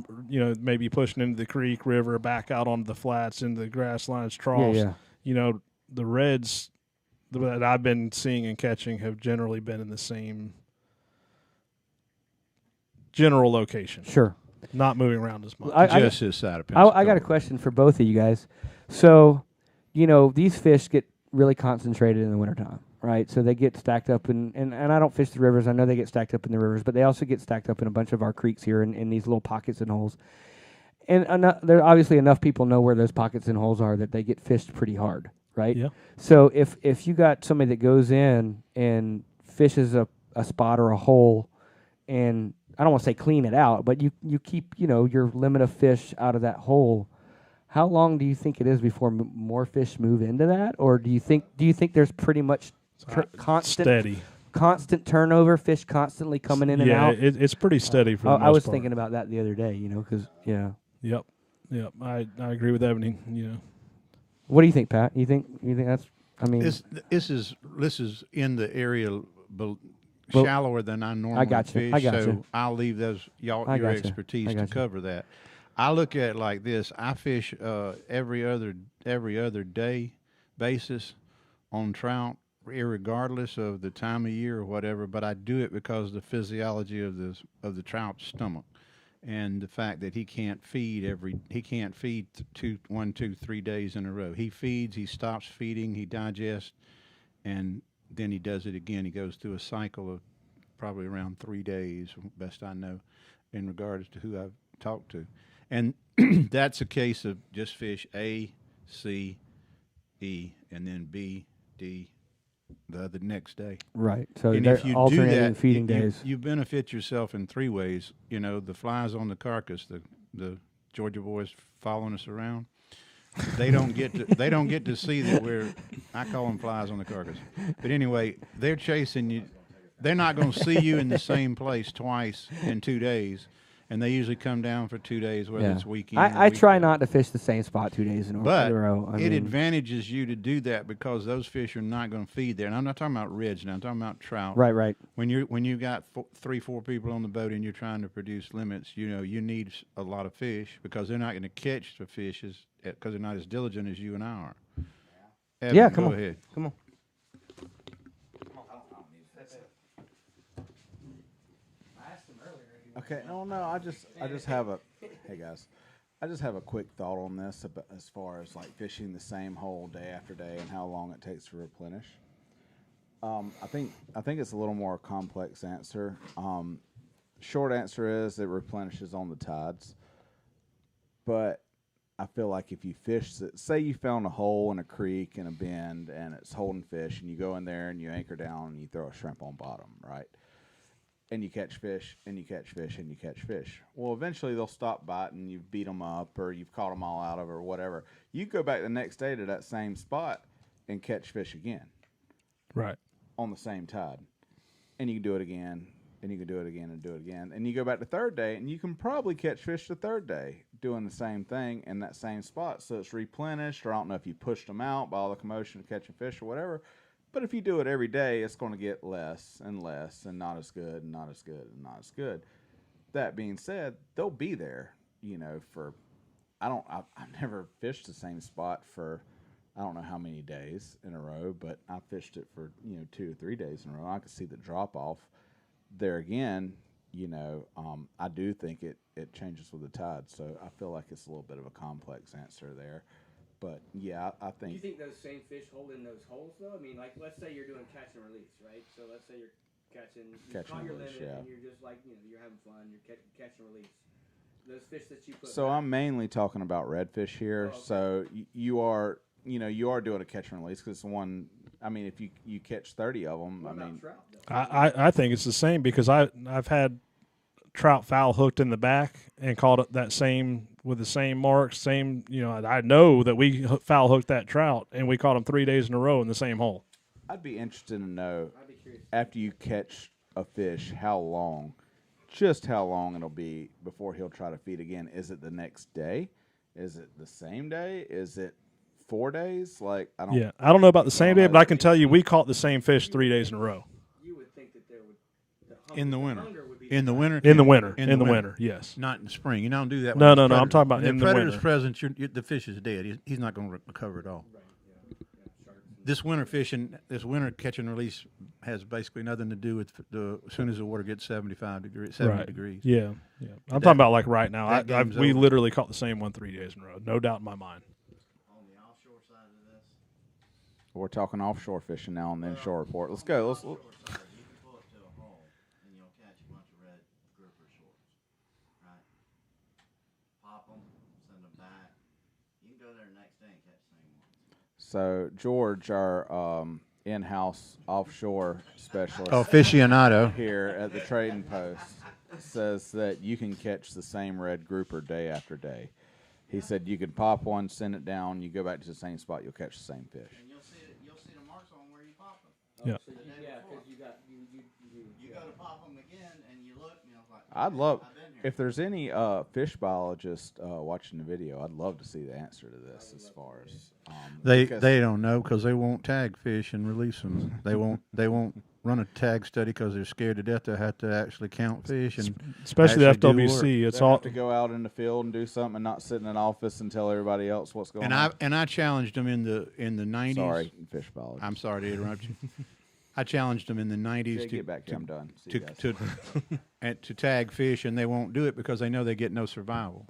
maybe pushing into the creek, river, back out onto the flats, into the grasslands, troughs. Yeah. The reds that I've been seeing and catching have generally been in the same general location. Sure. Not moving around as much. Just this side of Pensacola. I got a question for both of you guys. So, these fish get really concentrated in the wintertime, right? So they get stacked up, and I don't fish the rivers. I know they get stacked up in the rivers, but they also get stacked up in a bunch of our creeks here in these little pockets and holes. And there obviously enough people know where those pockets and holes are that they get fished pretty hard, right? Yeah. So if you got somebody that goes in and fishes a spot or a hole, and I don't want to say clean it out, but you keep your limit of fish out of that hole. How long do you think it is before more fish move into that, or do you think there's pretty much constant steady constant turnover, fish constantly coming in and Yeah, out? it's pretty steady for the most I was part. thinking about that the other day, because, yeah. Yep. I agree with Ebony. What do you think, Pat? You think that's, I mean, This is in the area Well, shallower than I normally gotcha, fish. I gotcha. So I'll leave your gotcha, expertise I to gotcha. cover that. I look at it like this: I fish every other day basis on trout, irregardless of the time of year or whatever. But I do it because of the physiology of the trout's stomach, and the fact that he can't feed 1, 2, 3 days in a row. He feeds, he stops feeding, he digests, and then he does it again. He goes through a cycle of probably around 3 days, best I know, in regards to who I've talked to. And that's a case of just fish A, C, E, and then B, D, the next day. right. So And they're if you do alternating that, feeding days. you benefit yourself in 3 ways. The flies on the carcass, the Georgia boys following us around. They don't get to see that I call them flies on the carcass. But anyway, they're chasing you. They're not going to see you in the same place twice in 2 days, and they usually come down for 2 days, whether it's weekend. I try not to fish the same spot 2 days in a But row. it advantages you to do that because those fish are not going to feed there. And I'm not talking about reds now. I'm talking about trout. Right. When you got 3, 4 people on the boat and you're trying to produce limits, you need a lot of fish because they're not going to catch the fish because they're not as diligent as you and I are. Evan, Yeah, come go on. ahead. Come on. Okay, no, I just have a, hey guys, I just have a quick thought on this as far as like fishing the same hole day after day and how long it takes to replenish. I think it's a little more complex answer. Short answer is it replenishes on the tides, but I feel like if you fish, say you found a hole in a creek in a bend and it's holding fish, and you go in there and you anchor down and you throw a shrimp on bottom, right? And you catch fish, and you catch fish, and you catch fish. Well, eventually they'll stop biting. You've beat them up, or you've caught them all out of it, or whatever. You go back the next day to that same spot and catch fish again. Right. On the same tide. And you can do it again, and you can do it again, and do it again. And you go back the third day, and you can probably catch fish the third day doing the same thing in that same spot. So it's replenished, or I don't know if you pushed them out by all the commotion of catching fish or whatever. But if you do it every day, it's going to get less and less and not as good and not as good and not as good. That being said, they'll be there, for, I've never fished the same spot for, I don't know how many days in a row, but I fished it for, 2 or 3 days in a row. I could see the drop off there again. I do think it changes with the tide. So I feel like it's a little bit of a complex answer there. But, yeah, I think... Do you think those same fish hold in those holes, though? I mean, like, let's say you're doing catch and release, right? So let's say you're caught your limit, and you're just like, you're having fun, you're catch and release. Those fish that you put So back. I'm mainly talking about redfish here. Oh, okay. So you are doing a catch and release because one. I mean, if you catch 30 of them, What about trout, though? I think it's the same because I've had trout foul hooked in the back and caught it that same with the same marks, I know that we foul hooked that trout and we caught him 3 days in a row in the same hole. I'd be interested to know after you catch a fish how long it'll be before he'll try to feed again. Is it the next day? Is it the same day? Is it 4 days? Like I don't know about the same day, but I can tell you we caught the same fish 3 days in a row. You would think that there would In the winter. In the winter, yes. Not in the spring. You don't do that. No, when no, it's I'm talking about when in the the predator's winter. present. The fish is dead. He's not going to recover at all. Right, yeah. This winter fishing, this winter catch and release has basically nothing to do with as soon as the water gets 70 degrees. Yeah. I'm talking about like right now. that game's We over. literally caught the same one 3 days in a row. No doubt in my mind. On the offshore side of this, We're talking offshore fishing now on the inshore report. Let's go. offshore side, you can pull it to a hole and you'll catch a bunch of red grouper shorts, right? Pop them, send them back. You can go there the next day and catch the same ones. So George, our in-house offshore specialist, Aficionado. here at the trading post says that you can catch the same red grouper day after day. He said you could pop one, send it down, you go back to the same spot, you'll catch the same fish. And you'll see the marks on where you pop them. Yeah. the day before. You go to pop them again, and you look, and you're like, I'd love I've been here. if there's any fish biologist watching the video. I'd love to see the answer to this. As far as because- They don't know because they won't tag fish and release them. They won't run a tag study because they're scared to death. They have to actually count fish and Especially the actually do FWC. It's they all have to go out in the field and do something and not sit in an office and tell everybody else what's going on. And I challenged them in the 90s. Sorry, fish biologist. I'm sorry to interrupt you. I challenged them in the 90s Okay, to get back here. I'm done. See you to, guys. and to tag fish, and they won't do it because they know they get no survival.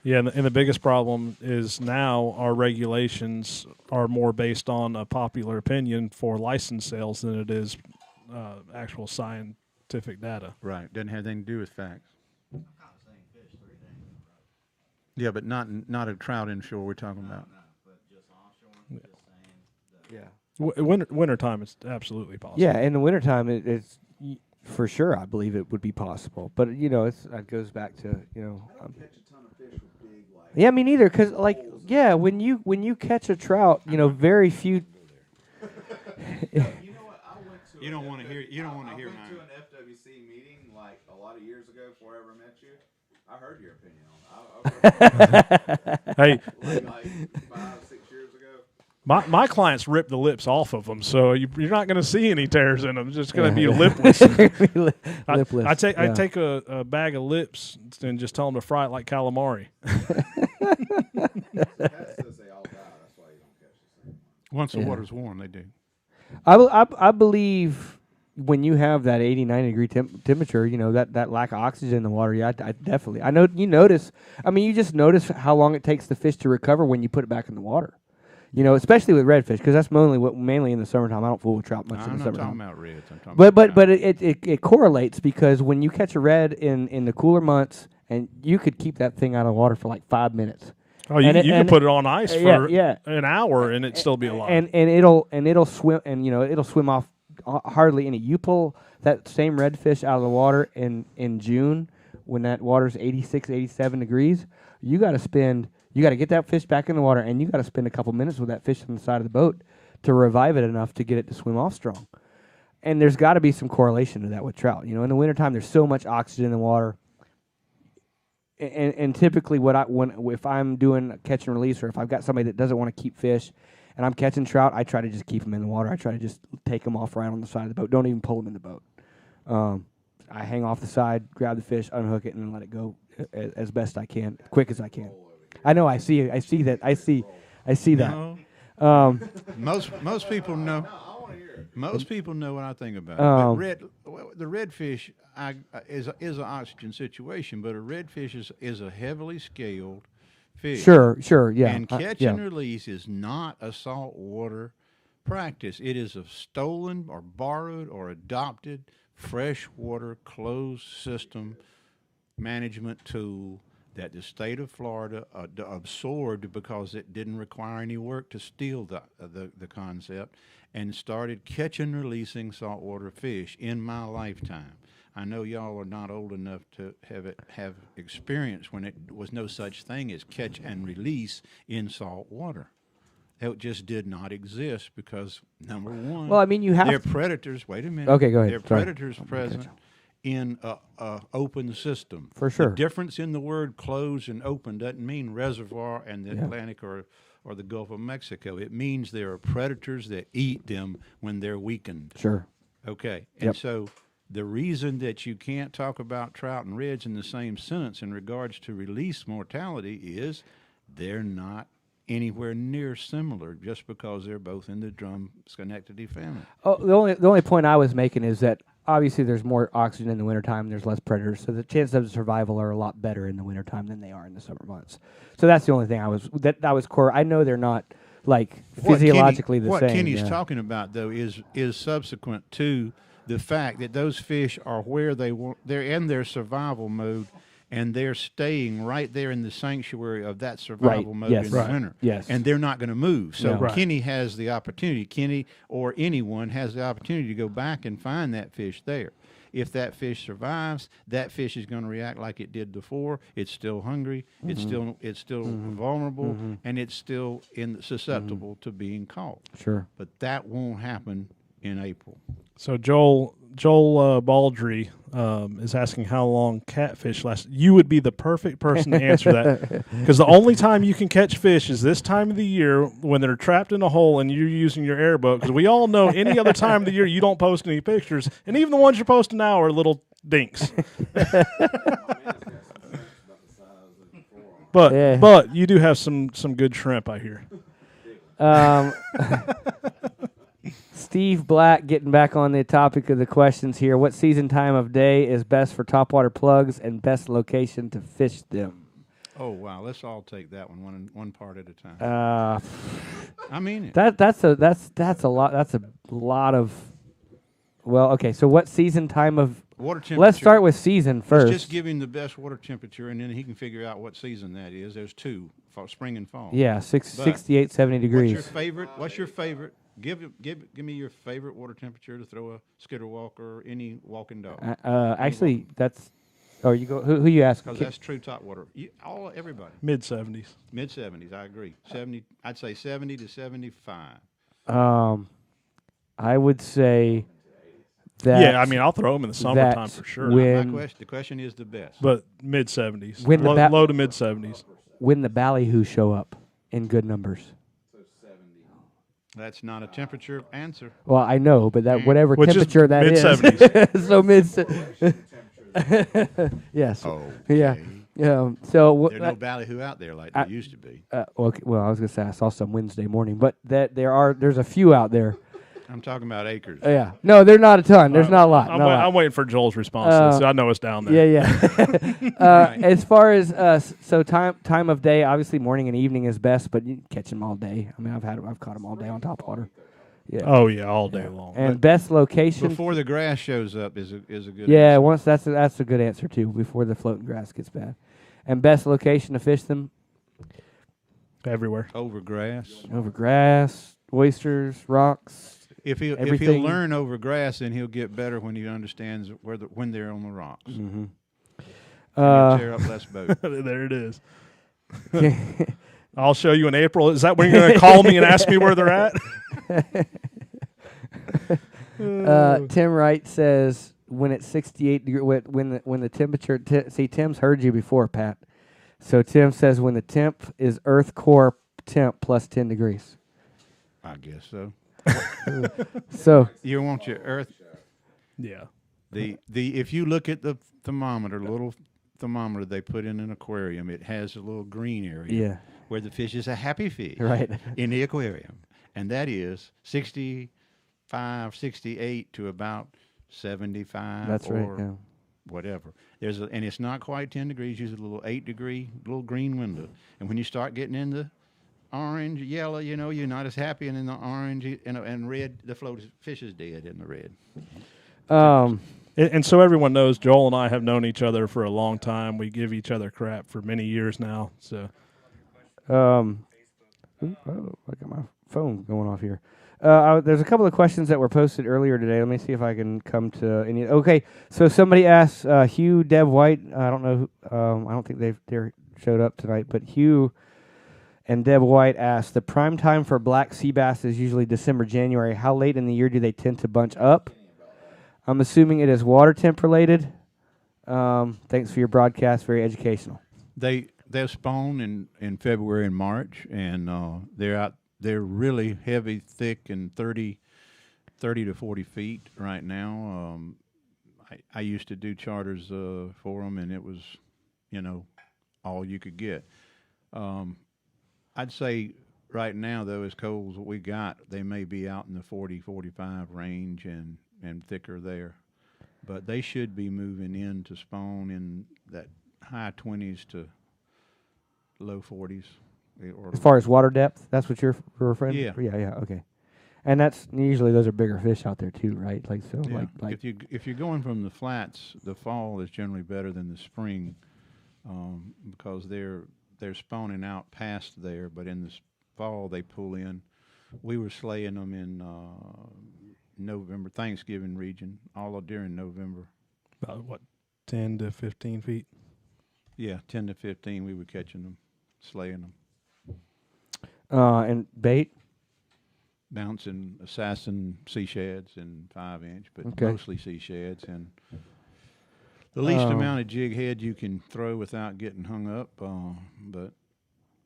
Yeah, and the biggest problem is now our regulations are more based on a popular opinion for license sales than it is actual scientific data. Right. Doesn't have anything to do with facts. I caught the same fish 3 days in a row. Yeah, but not a trout inshore we're talking about. No, but just offshore. Just saying. Yeah. Wintertime, it's absolutely possible. Yeah, in the wintertime, it's for sure. I believe it would be possible, but it goes back to Catch a ton of fish with big like. yeah, me neither. Because when you catch a trout, very few. You know what? I went to. You don't want to hear. You don't want to I hear went to mine. an FWC meeting like a lot of years ago before I ever met you. I heard your opinion on it. Hey, like 5-6 years ago. my clients rip the lips off of them, so you're not going to see any tears in them. It's just going to be lipless. Lipless. I take yeah. a bag of lips and just tell them to fry it like calamari. Cat says they all die. That's why you don't catch the same one. Once the Yeah. water's warm, they do. I believe when you have that 80, 90 degree temperature, that lack of oxygen in the water. Yeah, I definitely. I know you notice. I mean, you just notice how long it takes the fish to recover when you put it back in the water. Especially with redfish, because that's mainly in the summertime. I don't fool with trout much in I'm the not summertime. talking about reds. I'm talking But about but it correlates, because when you catch a red in the cooler months, and you could keep that thing out of water for like 5 minutes. Oh, you can put it on ice for yeah. an hour and it'd still be alive. And it'll swim, and it'll swim off hardly any. You pull that same redfish out of the water in June when that water's 86, 87 degrees. You got to get that fish back in the water, and you got to spend a couple minutes with that fish on the side of the boat to revive it enough to get it to swim off strong. And there's got to be some correlation to that with trout. In the wintertime, there's so much oxygen in the water. And typically, if I'm doing a catch and release, or if I've got somebody that doesn't want to keep fish, and I'm catching trout, I try to just keep them in the water. I try to just take them off right on the side of the boat. Don't even pull them in the boat. I hang off the side, grab the fish, unhook it, and then let it go as best I can, quick as I can. I know. I see that. I see that. No. Most people know. Most people know what I think about it. But the redfish is an oxygen situation, but a redfish is a heavily scaled fish. Sure, yeah. And catch and release is not a saltwater practice. It is a stolen or borrowed or adopted freshwater closed system management tool that the state of Florida absorbed because it didn't require any work to steal the concept, and started catching and releasing saltwater fish in my lifetime. I know y'all are not old enough to have experience when it was no such thing as catch and release in salt water. It just did not exist because, number one, Well, I mean, you have they're predators. Wait a minute. Okay, go ahead. They're Sorry. predators present in a open system. For sure. The difference in the word closed and open doesn't mean reservoir and the Atlantic or the Gulf of Mexico. It means there are predators that eat them when they're weakened. Sure. Okay. And so the reason that you can't talk about trout and reds in the same sentence in regards to release mortality is they're not anywhere near similar just because they're both in the drum Schenectady family. Oh, the only point I was making is that obviously there's more oxygen in the wintertime, there's less predators, so the chances of survival are a lot better in the wintertime than they are in the summer months. So that's the only thing that was core. I know they're not like physiologically the same. What Kenny's talking about though is subsequent to the fact that those fish are where they're in their survival mode, and they're staying right there in the sanctuary of that survival mode in the winter. Yes. And they're not going to move. So No. Kenny has the opportunity, Kenny or anyone has the opportunity to go back and find that fish there. If that fish survives, that fish is going to react like it did before. It's still hungry. It's still vulnerable, and it's still susceptible to being caught. Sure. But that won't happen in April. So Joel Baldry is asking how long catfish last. You would be the perfect person to answer that, because the only time you can catch fish is this time of the year when they're trapped in a hole and you're using your airboat. Because we all know any other time of the year you don't post any pictures, and even the ones you're posting now are little dinks. But you do have some good shrimp, I hear. Steve Black getting back on the topic of the questions here. What season time of day is best for topwater plugs and best location to fish them? Oh wow, let's all take that one part at a time. I mean it. That's a lot. That's a lot of. Well, okay. So what season time of? Water temperature. Let's start with season first. Let's just give him the best water temperature, and then he can figure out what season that is. There's two, for spring and fall. Yeah, 68, 70 degrees. What's your favorite? What's your favorite? Give me your favorite water temperature to throw a skidder walk or any walking dog. Actually, that's. Oh, you go. Who you ask? Because that's true top water. Everybody. Mid-70s. Mid-70s. I agree. 70. I'd say 70 to 75. I would say. That Yeah, I mean, I'll throw them in the summertime for sure. The question is the best. But mid-70s. When the Low to mid-70s. when the ballyhoo show up in good numbers. That's not a temperature answer. Well, I know, but that whatever Which temperature is that is. mid-70s. So yes. Oh. Yeah. Yeah. So There's no ballyhoo out there like there used to be. okay, well, I was gonna say I saw some Wednesday morning, but there's a few out there. I'm talking about acres. Yeah. No, they're not a ton. There's not a lot. I'm waiting for Joel's response to this. I know it's down there. Yeah. As far as so time of day, obviously morning and evening is best, but you can catch them all day. I mean, I've caught them all day on top water. Yeah. Oh yeah, all day long. And best location Before the grass shows up is a good Yeah, answer. once that's a good answer too. Before the floating grass gets bad, and best location to fish them Everywhere. Over grass. over grass, oysters, rocks. If he'll learn over grass, then he'll get better when he understands when they're on the rocks. Mm-hmm. He'll tear up less boat. There it is. I'll show you in April. Is that when you're going to call me and ask me where they're at? Tim Wright says when it's 68 degrees, when the temperature. See, Tim's heard you before, Pat. So Tim says when the temp is Earth core temp plus 10 degrees. I guess so. So You want your earth. Yeah. If you look at the thermometer, little thermometer they put in an aquarium, it has a little green area yeah, where the fish is a happy fish right. in the aquarium, and that is 65, 68 to about 75. That's or right. Yeah. whatever. And it's not quite 10 degrees. Use a little 8-degree little green window, and when you start getting into orange, yellow, you're not as happy, and in the orange and red, the fish is dead in the red. And so everyone knows Joel and I have known each other for a long time. We give each other crap for many years now. So, I got my phone going off here. There's a couple of questions that were posted earlier today. Let me see if I can come to any. Okay, so somebody asked Hugh, Deb White. I don't know. I don't think they showed up tonight, but Hugh and Deb White asked, the prime time for black sea bass is usually December, January. How late in the year do they tend to bunch up? I'm assuming it is water temp related. Thanks for your broadcast. Very educational. They'll spawn in February and March, and they're out. They're really heavy, thick, and 30 to 40 feet right now. I used to do charters for them, and it was, all you could get. I'd say right now, though, as cold as what we got, they may be out in the 40, 45 range and thicker there. But they should be moving in to spawn in that high 20s to low 40s. As far as water depth, that's what you're referring to? Yeah. Yeah, okay. And that's usually those are bigger fish out there too, right? Like so, Yeah. like If you're going from the flats, the fall is generally better than the spring, because they're spawning out past there. But in the fall, they pull in. We were slaying them in November, Thanksgiving region, all during November. about 10 to 15 feet? Yeah, 10 to 15. We were catching them, slaying them. and bait. bouncing assassin sea sheds and 5-inch, but Okay. mostly sea sheds, and the least Um, amount of jig head you can throw without getting hung up. But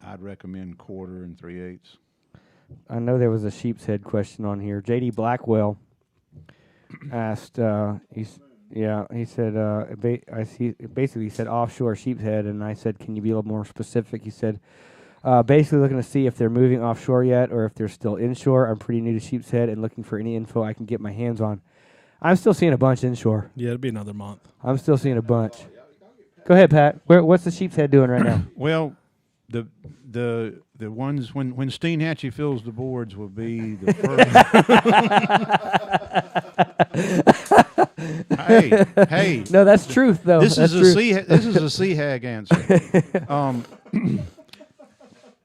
I'd recommend 1/4 and 3/8. I know there was a sheep's head question on here. J.D. Blackwell asked, he said, basically he said offshore sheep's head, and I said, can you be a little more specific? He said, basically looking to see if they're moving offshore yet or if they're still inshore. I'm pretty new to sheep's head and looking for any info I can get my hands on. I'm still seeing a bunch inshore. Yeah, it'll be another month. I'm still seeing a bunch. Go ahead, Pat. What's the sheep's head doing right now? Well, the ones when Steenhatchee fills the boards will be the first. hey. No, that's truth though. This That's is truth. this is a CHAG answer.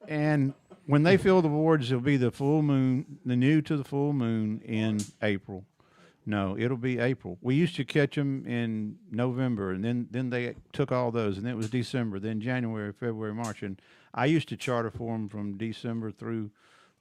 And when they fill the boards, it'll be the full moon, the new to the full moon in April. No, it'll be April. We used to catch them in November, and then they took all those, and then it was December, then January, February, March, and I used to charter for them from December through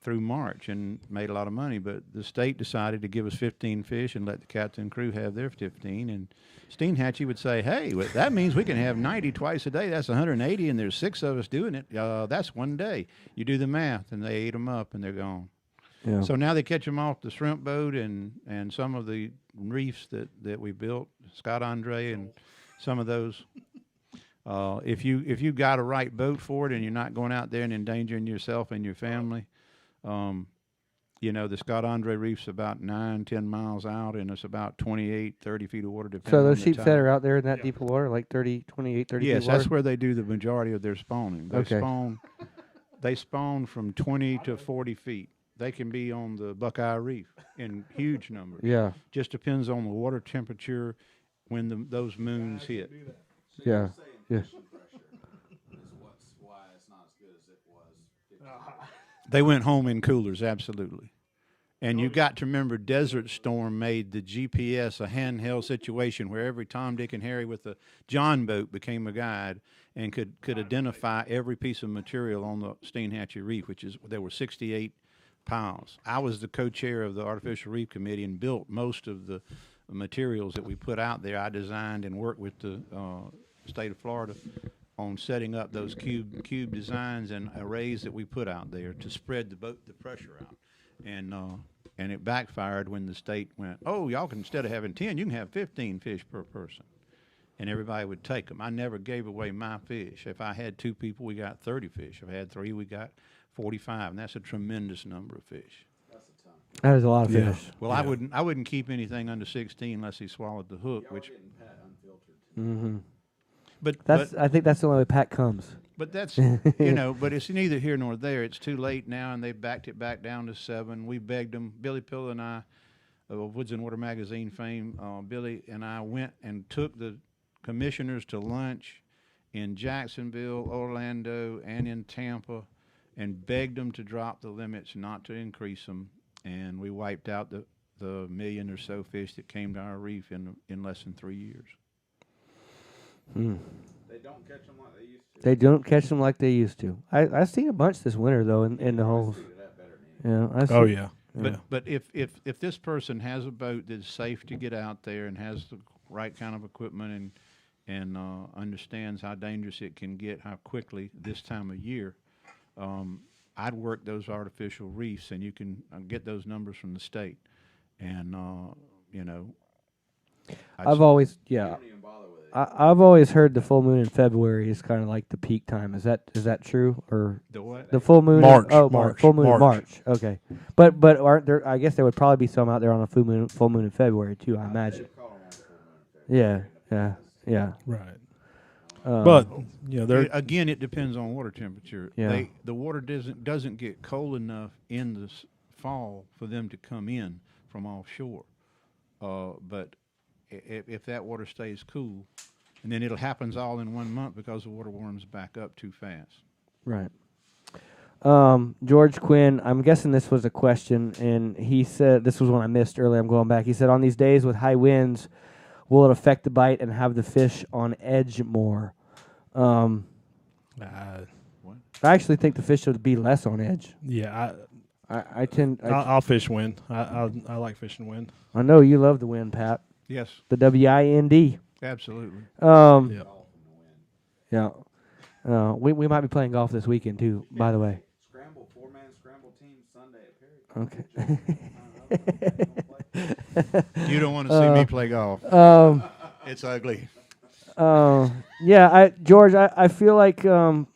March and made a lot of money. But the state decided to give us 15 fish and let the captain and crew have their 15. And Steenhatchee would say, "Hey, well, that means we can have 90 twice a day. That's 180, and there's 6 of us doing it. That's one day. You do the math, and they ate them up, and they're gone." Yeah. So now they catch them off the shrimp boat and some of the reefs that we built, Scott Andre and some of those. If you got a right boat for it and you're not going out there and endangering yourself and your family, the Scott Andre Reef's about 9-10 miles out, and it's about 28-30 feet of water. Depending So those on the sheep tide. that are out there in that deep of water, like 28, 30 feet Yes, of water? that's where they do the majority of their spawning. They Okay. they spawn from 20 to 40 feet. They can be on the Buckeye Reef in huge numbers. Yeah. Just depends on the water temperature when those moons hit. So Yeah. you're saying Yeah. fishing pressure is why it's not as good as it was 15 years ago. They went home in coolers, absolutely. And you got to remember, Desert Storm made the GPS a handheld situation where every Tom, Dick, and Harry with a John boat became a guide and could identify every piece of material on the Steenhatchee Reef, there were 68 piles. I was the co-chair of the Artificial Reef Committee and built most of the materials that we put out there. I designed and worked with the state of Florida on setting up those cube designs and arrays that we put out there to spread the pressure out. And it backfired when the state went, "Oh, y'all can, instead of having 10, you can have 15 fish per person." And everybody would take them. I never gave away my fish. If I had 2 people, we got 30 fish. If I had 3, we got 45, and that's a tremendous number of fish. That's a ton. That is a lot of Yeah. fish. Well, Yeah. I wouldn't keep anything under 16 unless he swallowed the hook, Y'all which getting Pat unfiltered. Mm-hmm. but I think that's the only way Pat comes. that's but it's neither here nor there. It's too late now, and they backed it back down to 7. We begged them. Billy Pill and I, of Woods and Water magazine fame, Billy and I went and took the commissioners to lunch in Jacksonville, Orlando, and in Tampa, and begged them to drop the limits, not to increase them, and we wiped out the million or so fish that came to our reef in less than 3 years. They don't catch them like they used to. They don't catch them like they used to. I've seen a bunch this winter though in the holes. Figured that better than anything. Yeah. Oh yeah. But if this person has a boat that's safe to get out there and has the right kind of equipment and understands how dangerous it can get, how quickly this time of year, I'd work those artificial reefs, and you can get those numbers from the state, and I've always You don't even bother with it. I've always heard the full moon in February is kind of like the peak time. Is that true or the what? the full moon? March, March. Full moon in March. March. Okay, but aren't there? I guess there would probably be some out there on a full moon in February too. I imagine. They've caught 'em on the full moon in February. Yeah. Right. Um, But they're Again, it depends on water temperature. Yeah. The water doesn't get cold enough in the fall for them to come in from offshore. But if that water stays cool, and then it happens all in 1 month because the water warms back up too fast. Right. George Quinn, I'm guessing this was a question, and he said, this was one I missed earlier, I'm going back. He said, on these days with high winds, will it affect the bite and have the fish on edge more? I actually think the fish would be less on edge. yeah. I tend. I'll fish wind. I like fishing wind. I know you love the wind, Pat. Yes, The WIND. absolutely. Yep. Yeah. We might be playing golf this weekend too. By the way. Scramble, 4-man scramble team Sunday at Perry. Okay. You don't want to see me play golf. It's ugly. Yeah, George, I feel like the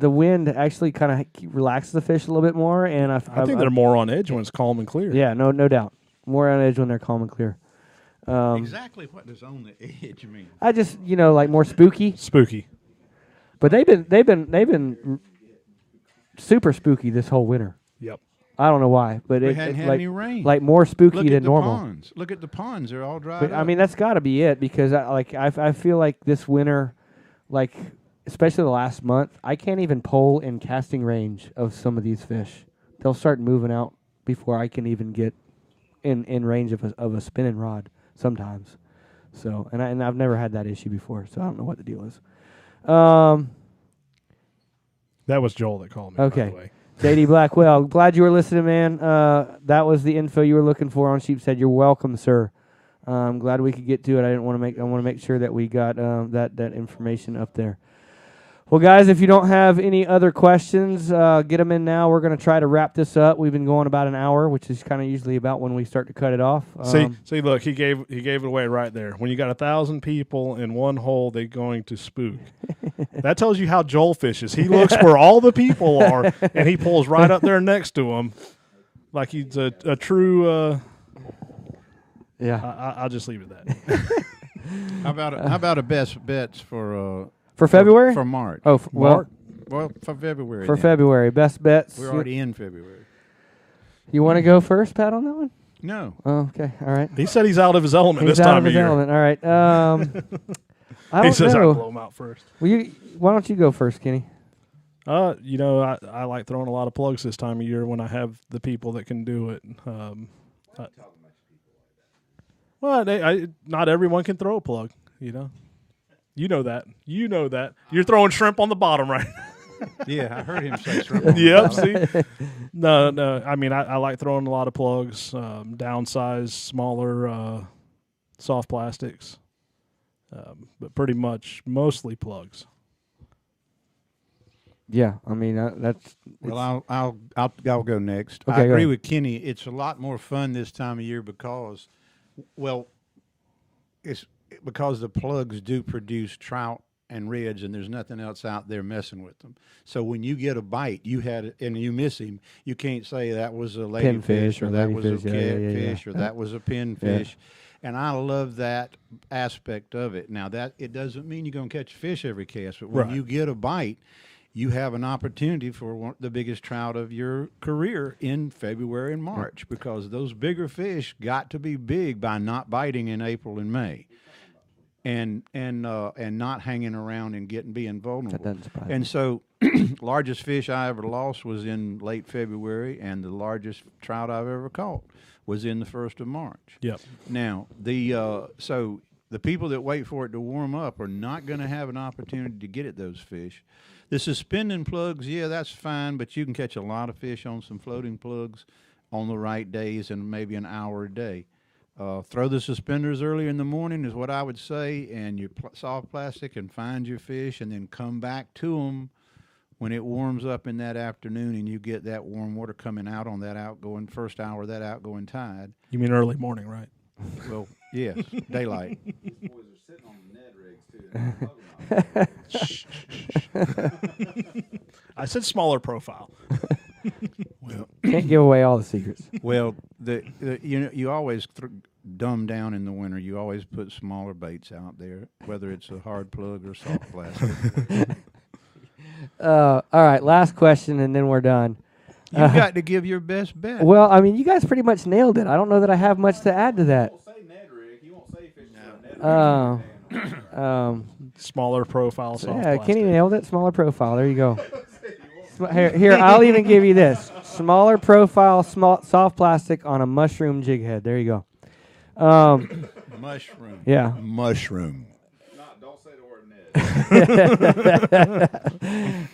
wind actually kind of relaxes the fish a little bit more, and I think they're more on edge when it's calm and clear. Yeah, no doubt, more on edge when they're calm and clear. Exactly what does on the edge mean? I just like more spooky, Spooky. but they've been super spooky this whole winter. Yep. I don't know why, but We it's hadn't had like any rain. like more spooky Look at than the normal. ponds. Look at the ponds; they're all dried But up. I mean, that's got to be it because I feel like this winter, like especially the last month, I can't even pole in casting range of some of these fish. They'll start moving out before I can even get in range of a spinning rod sometimes. So and I've never had that issue before, so I don't know what the deal is. That was Joel that called me. Okay. By the way. JD Blackwell, glad you were listening, man. That was the info you were looking for on Sheepshead. You're welcome, sir. I'm glad we could get to it. I want to make sure that we got that information up there. Well, guys, if you don't have any other questions, get them in now. We're going to try to wrap this up. We've been going about an hour, which is kind of usually about when we start to cut it off. See, look, he gave it away right there. When you got 1,000 people in one hole, they're going to spook. That tells you how Joel fishes. He looks where all the people are, and he pulls right up there next to them, like he's a true. Yeah. I'll just leave it at that. How about a best bets for February? for March? Oh, well, Well, for February. for then. February, best bets. We're already in February. You want to go first, Pat, on that one? No. Oh, okay. All right. He said he's out of his element He's this out time of his year. element. All right. I He don't says know. I'll blow him out first. Well, why don't you go first, Kenny? I like throwing a lot of plugs this time of year when I have the people that can do it. Not everyone can throw a plug, You know that. You're throwing shrimp on the bottom, right? Yeah, I heard him say shrimp. Yep. See, no. I mean, I like throwing a lot of plugs, downsized, smaller, soft plastics, but pretty much mostly plugs. Yeah, I mean that's. Well, I'll go next. Okay, I go agree ahead. with Kenny. It's a lot more fun this time of year because, it's because the plugs do produce trout and reds, and there's nothing else out there messing with them. So when you get a bite, and you miss him, you can't say that was a ladyfish or that was a catfish or that was a pinfish. And I love that aspect of it. Now that it doesn't mean you're going to catch a fish every cast, but when you get a bite, you have an opportunity for the biggest trout of your career in February and March because those bigger fish got to be big by not biting in April and May. And not hanging around and being vulnerable. That doesn't surprise And me. so, largest fish I ever lost was in late February, and the largest trout I've ever caught was in the 1st of March. Yep. Now, so the people that wait for it to warm up are not going to have an opportunity to get at those fish. The suspending plugs, yeah, that's fine, but you can catch a lot of fish on some floating plugs on the right days and maybe an hour a day. Throw the suspenders early in the morning is what I would say, and your soft plastic, and find your fish, and then come back to them when it warms up in that afternoon, and you get that warm water coming out on that first hour of that outgoing tide. You mean early morning, right? Well, yes, daylight. These boys are sitting on the Ned rigs too. I said smaller profile. Well, Can't give away all the secrets. well, you always dumb down in the winter. You always put smaller baits out there, whether it's a hard plug or soft plastic. All right, last question, and then we're done. You've got to give your best bet. Well, I mean, you guys pretty much nailed it. I don't know that I have much to add to that. Won't say Ned rig. He won't say fish for a Ned rig. Smaller profile, soft Yeah, plastic. Kenny nailed it. Smaller profile. There you go. Here, I'll even give you this. Smaller profile, soft plastic on a mushroom jig head. There you go. Mushroom. Yeah. Mushroom. Don't say the word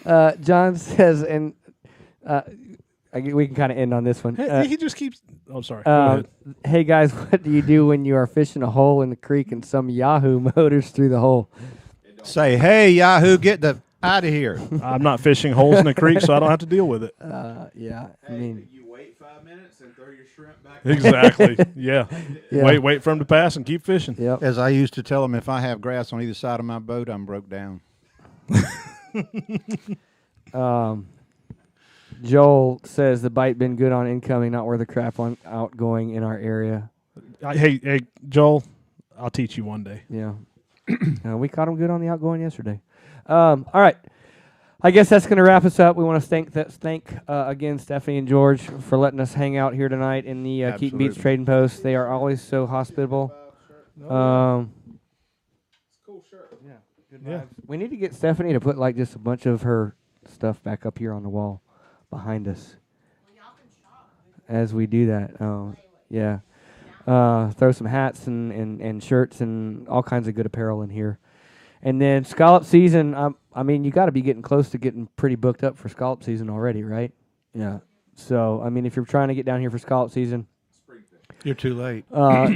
Ned. John says, and we can kind of end on this one. He just keeps. Oh, sorry. Go ahead. Hey guys, what do you do when you are fishing a hole in the creek and some Yahoo motors through the hole? Say, hey, Yahoo, get the out of here. I'm not fishing holes in the creek, so I don't have to deal with it. Yeah, I Hey, mean, you wait 5 minutes and throw your shrimp back. Exactly. Yeah. yeah. Wait for him to pass and keep fishing. Yep. As I used to tell them, if I have grass on either side of my boat, I'm broke down. Joel says the bite been good on incoming, not worth a crap on outgoing in our area. Hey, Joel, I'll teach you one day. Yeah. We caught him good on the outgoing yesterday. All right. I guess that's going to wrap us up. We want to thank again Stephanie and George for letting us hang out here tonight in the Keaton Beach Absolutely. Trading Post. They are always so hospitable. It's a cool shirt. Yeah, good Yeah. vibes. We need to get Stephanie to put like just a bunch of her stuff back up here on the wall behind us. As we do that, yeah, throw some hats and shirts and all kinds of good apparel in here. And then scallop season, I mean, you got to be getting close to getting pretty booked up for scallop season already, right? Yeah. So, I mean, if you're trying to get down here for scallop season, You're too late.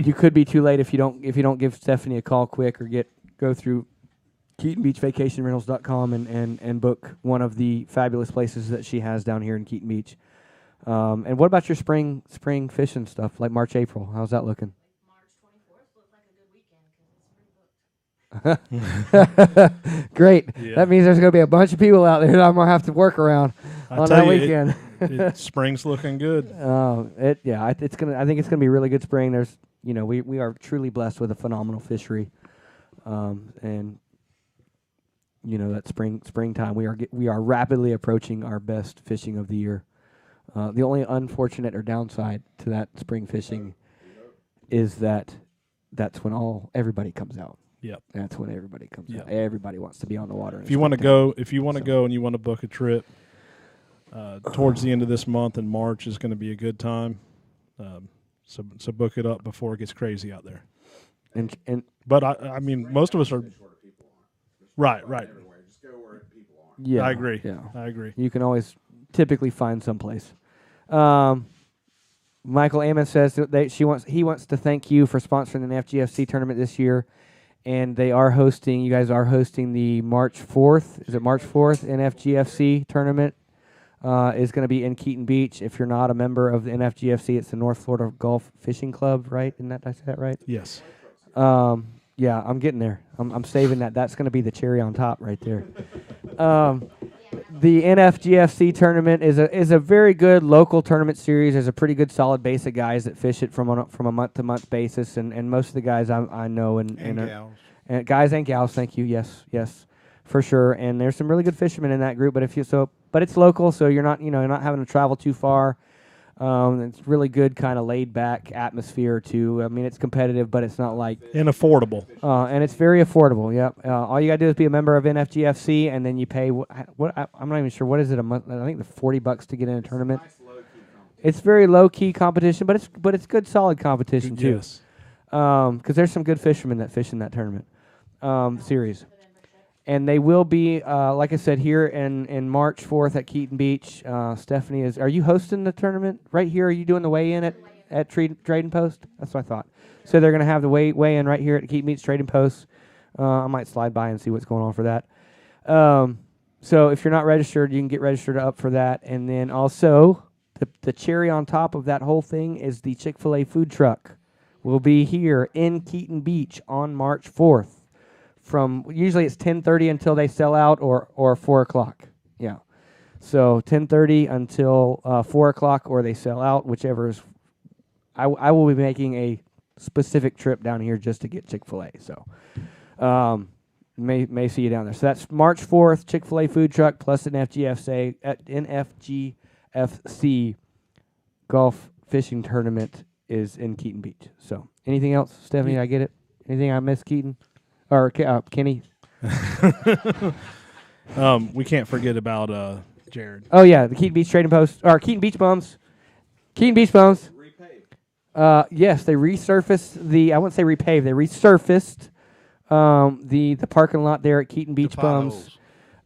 you could be too late if you don't give Stephanie a call quick or go through KeatonBeachVacationRentals.com and book one of the fabulous places that she has down here in Keaton Beach. And what about your spring fishing stuff, like March, April? How's that looking? March 24th looked like a good weekend because it's pretty booked. Great. Yeah. That means there's going to be a bunch of people out there that I'm going to have to work around on that weekend. Spring's looking good. I think it's gonna be a really good spring. There's, we are truly blessed with a phenomenal fishery, and that springtime we are rapidly approaching our best fishing of the year. The only unfortunate or downside to that spring fishing is that that's when everybody comes out. Yep. That's when everybody comes Yep. out. Everybody wants to be on the water. If you want to go and you want to book a trip, towards the end of this month in March is going to be a good time. So book it up before it gets crazy out there. And But I mean, most of us are right. Everywhere. Just go where people aren't. yeah, I agree. Yeah. I agree. You can always typically find someplace. Michael Amos says that he wants to thank you for sponsoring the FGFC tournament this year, and you guys are hosting the March 4th. Is it March 4th NFGFC tournament? Is going to be in Keaton Beach. If you're not a member of the NFGFC, it's the North Florida Gulf Fishing Club, right? Did I say that right? Yes. Yeah, I'm getting there. I'm saving that. That's going to be the cherry on top right there. The NFGFC tournament is a very good local tournament series. There's a pretty good solid base of guys that fish it from a month-to-month basis, and most of the guys I know and gals. and guys and gals. Thank you. Yes, for sure. And there's some really good fishermen in that group. But it's local, so you're not having to travel too far. It's really good, kind of laid back atmosphere too. I mean, it's competitive, but it's not like And affordable. and it's very affordable. Yep. All you gotta do is be a member of NFGFC, and then you pay I'm not even sure what is it a month. I think the $40 to get in a tournament. Nice low key competition. It's very low key competition, but it's good solid competition too. Yes. Because there's some good fishermen that fish in that tournament series. And they will be, like I said, here in March 4th at Keaton Beach. Stephanie are you hosting the tournament right here? Are you doing the weigh-in at Trading Post? That's what I thought. So they're going to have the weigh-in right here at Keaton Beach Trading Post. I might slide by and see what's going on for that. So if you're not registered, you can get registered up for that. And then also, the cherry on top of that whole thing is the Chick-fil-A food truck. Will be here in Keaton Beach on March 4th. From usually it's 10:30 until they sell out, or 4 o'clock. Yeah, so 10:30 until 4 o'clock, or they sell out, whichever is. I will be making a specific trip down here just to get Chick-fil-A. So, may see you down there. So that's March 4th, Chick-fil-A food truck plus an NFGFC golf fishing tournament is in Keaton Beach. So anything else, Stephanie? Did I get it? Anything I missed, Keaton? Or Kenny? We can't forget about Jared. Oh, yeah, the Keaton Beach Trading Post. Or Keaton Beach Bums. Keaton Beach Bums. Repaved. Yes, they resurfaced I wouldn't say repaved. They resurfaced the parking lot there at Keaton Beach Bums.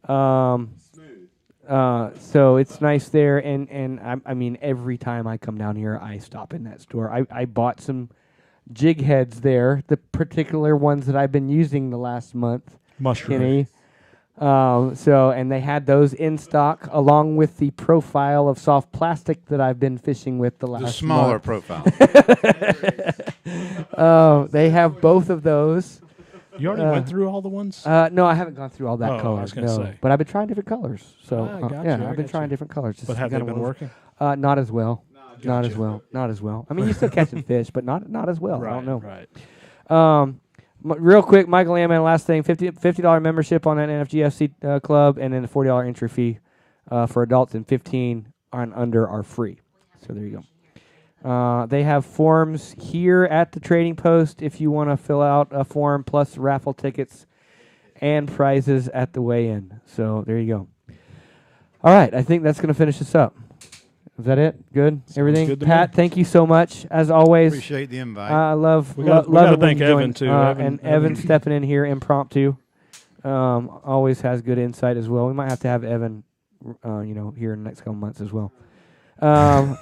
potholes. Smooth. So it's nice there, and I mean, every time I come down here, I stop in that store. I bought some jig heads there, the particular ones that I've been using the last month. Mushroom. Kenny. And they had those in stock along with the profile of soft plastic that I've been fishing with the last The smaller month. profile. They have both of those. You already went through all the ones? No, I haven't gone through all that Oh, I colors. was gonna No, say. but I've been trying different colors. So Gotcha, yeah, I I've been gotcha. trying different colors. Just But have they kinda been ones. working? Not as well. Not as Gotcha. well. Not as well. I mean, you're still catching fish, but not as well. I don't know. Right. Real quick, Michael Amman, last thing, $50 membership on that NFGFC club, and then a $40 entry fee for adults, and 15 and under are free. So there you go. They have forms here at the trading post if you want to fill out a form, plus raffle tickets and prizes at the weigh-in. So there you go. All right, I think that's going to finish us up. Is that it? Good? Everything? good to Pat, me. thank you so much, as always. Appreciate the invite. I love We love gotta it when thank you Evan, join, too. and Evan- Evan stepping in here impromptu. Always has good insight as well. We might have to have Evan, here in the next couple months as well. Yeah.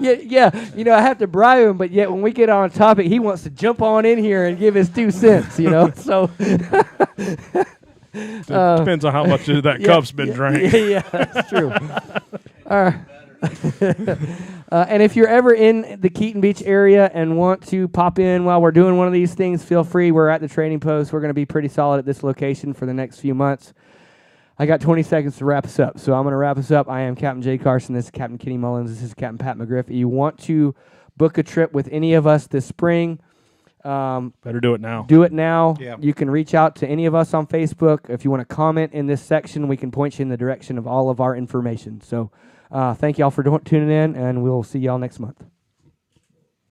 I have to bribe him, but yet when we get on a topic, he wants to jump on in here and give his 2 cents. So. Depends on how much of that cup's been drank. Yeah, that's true. And if you're ever in the Keaton Beach area and want to pop in while we're doing one of these things, feel free. We're at the trading post. We're going to be pretty solid at this location for the next few months. I got 20 seconds to wrap us up, so I'm going to wrap us up. I am Captain Jay Carson. This is Captain Kenny Mullins. This is Captain Pat McGriff. If you want to book a trip with any of us this spring, Better do it now. do it now. Yeah. You can reach out to any of us on Facebook. If you want to comment in this section, we can point you in the direction of all of our information. So thank you all for tuning in, and we'll see y'all next month.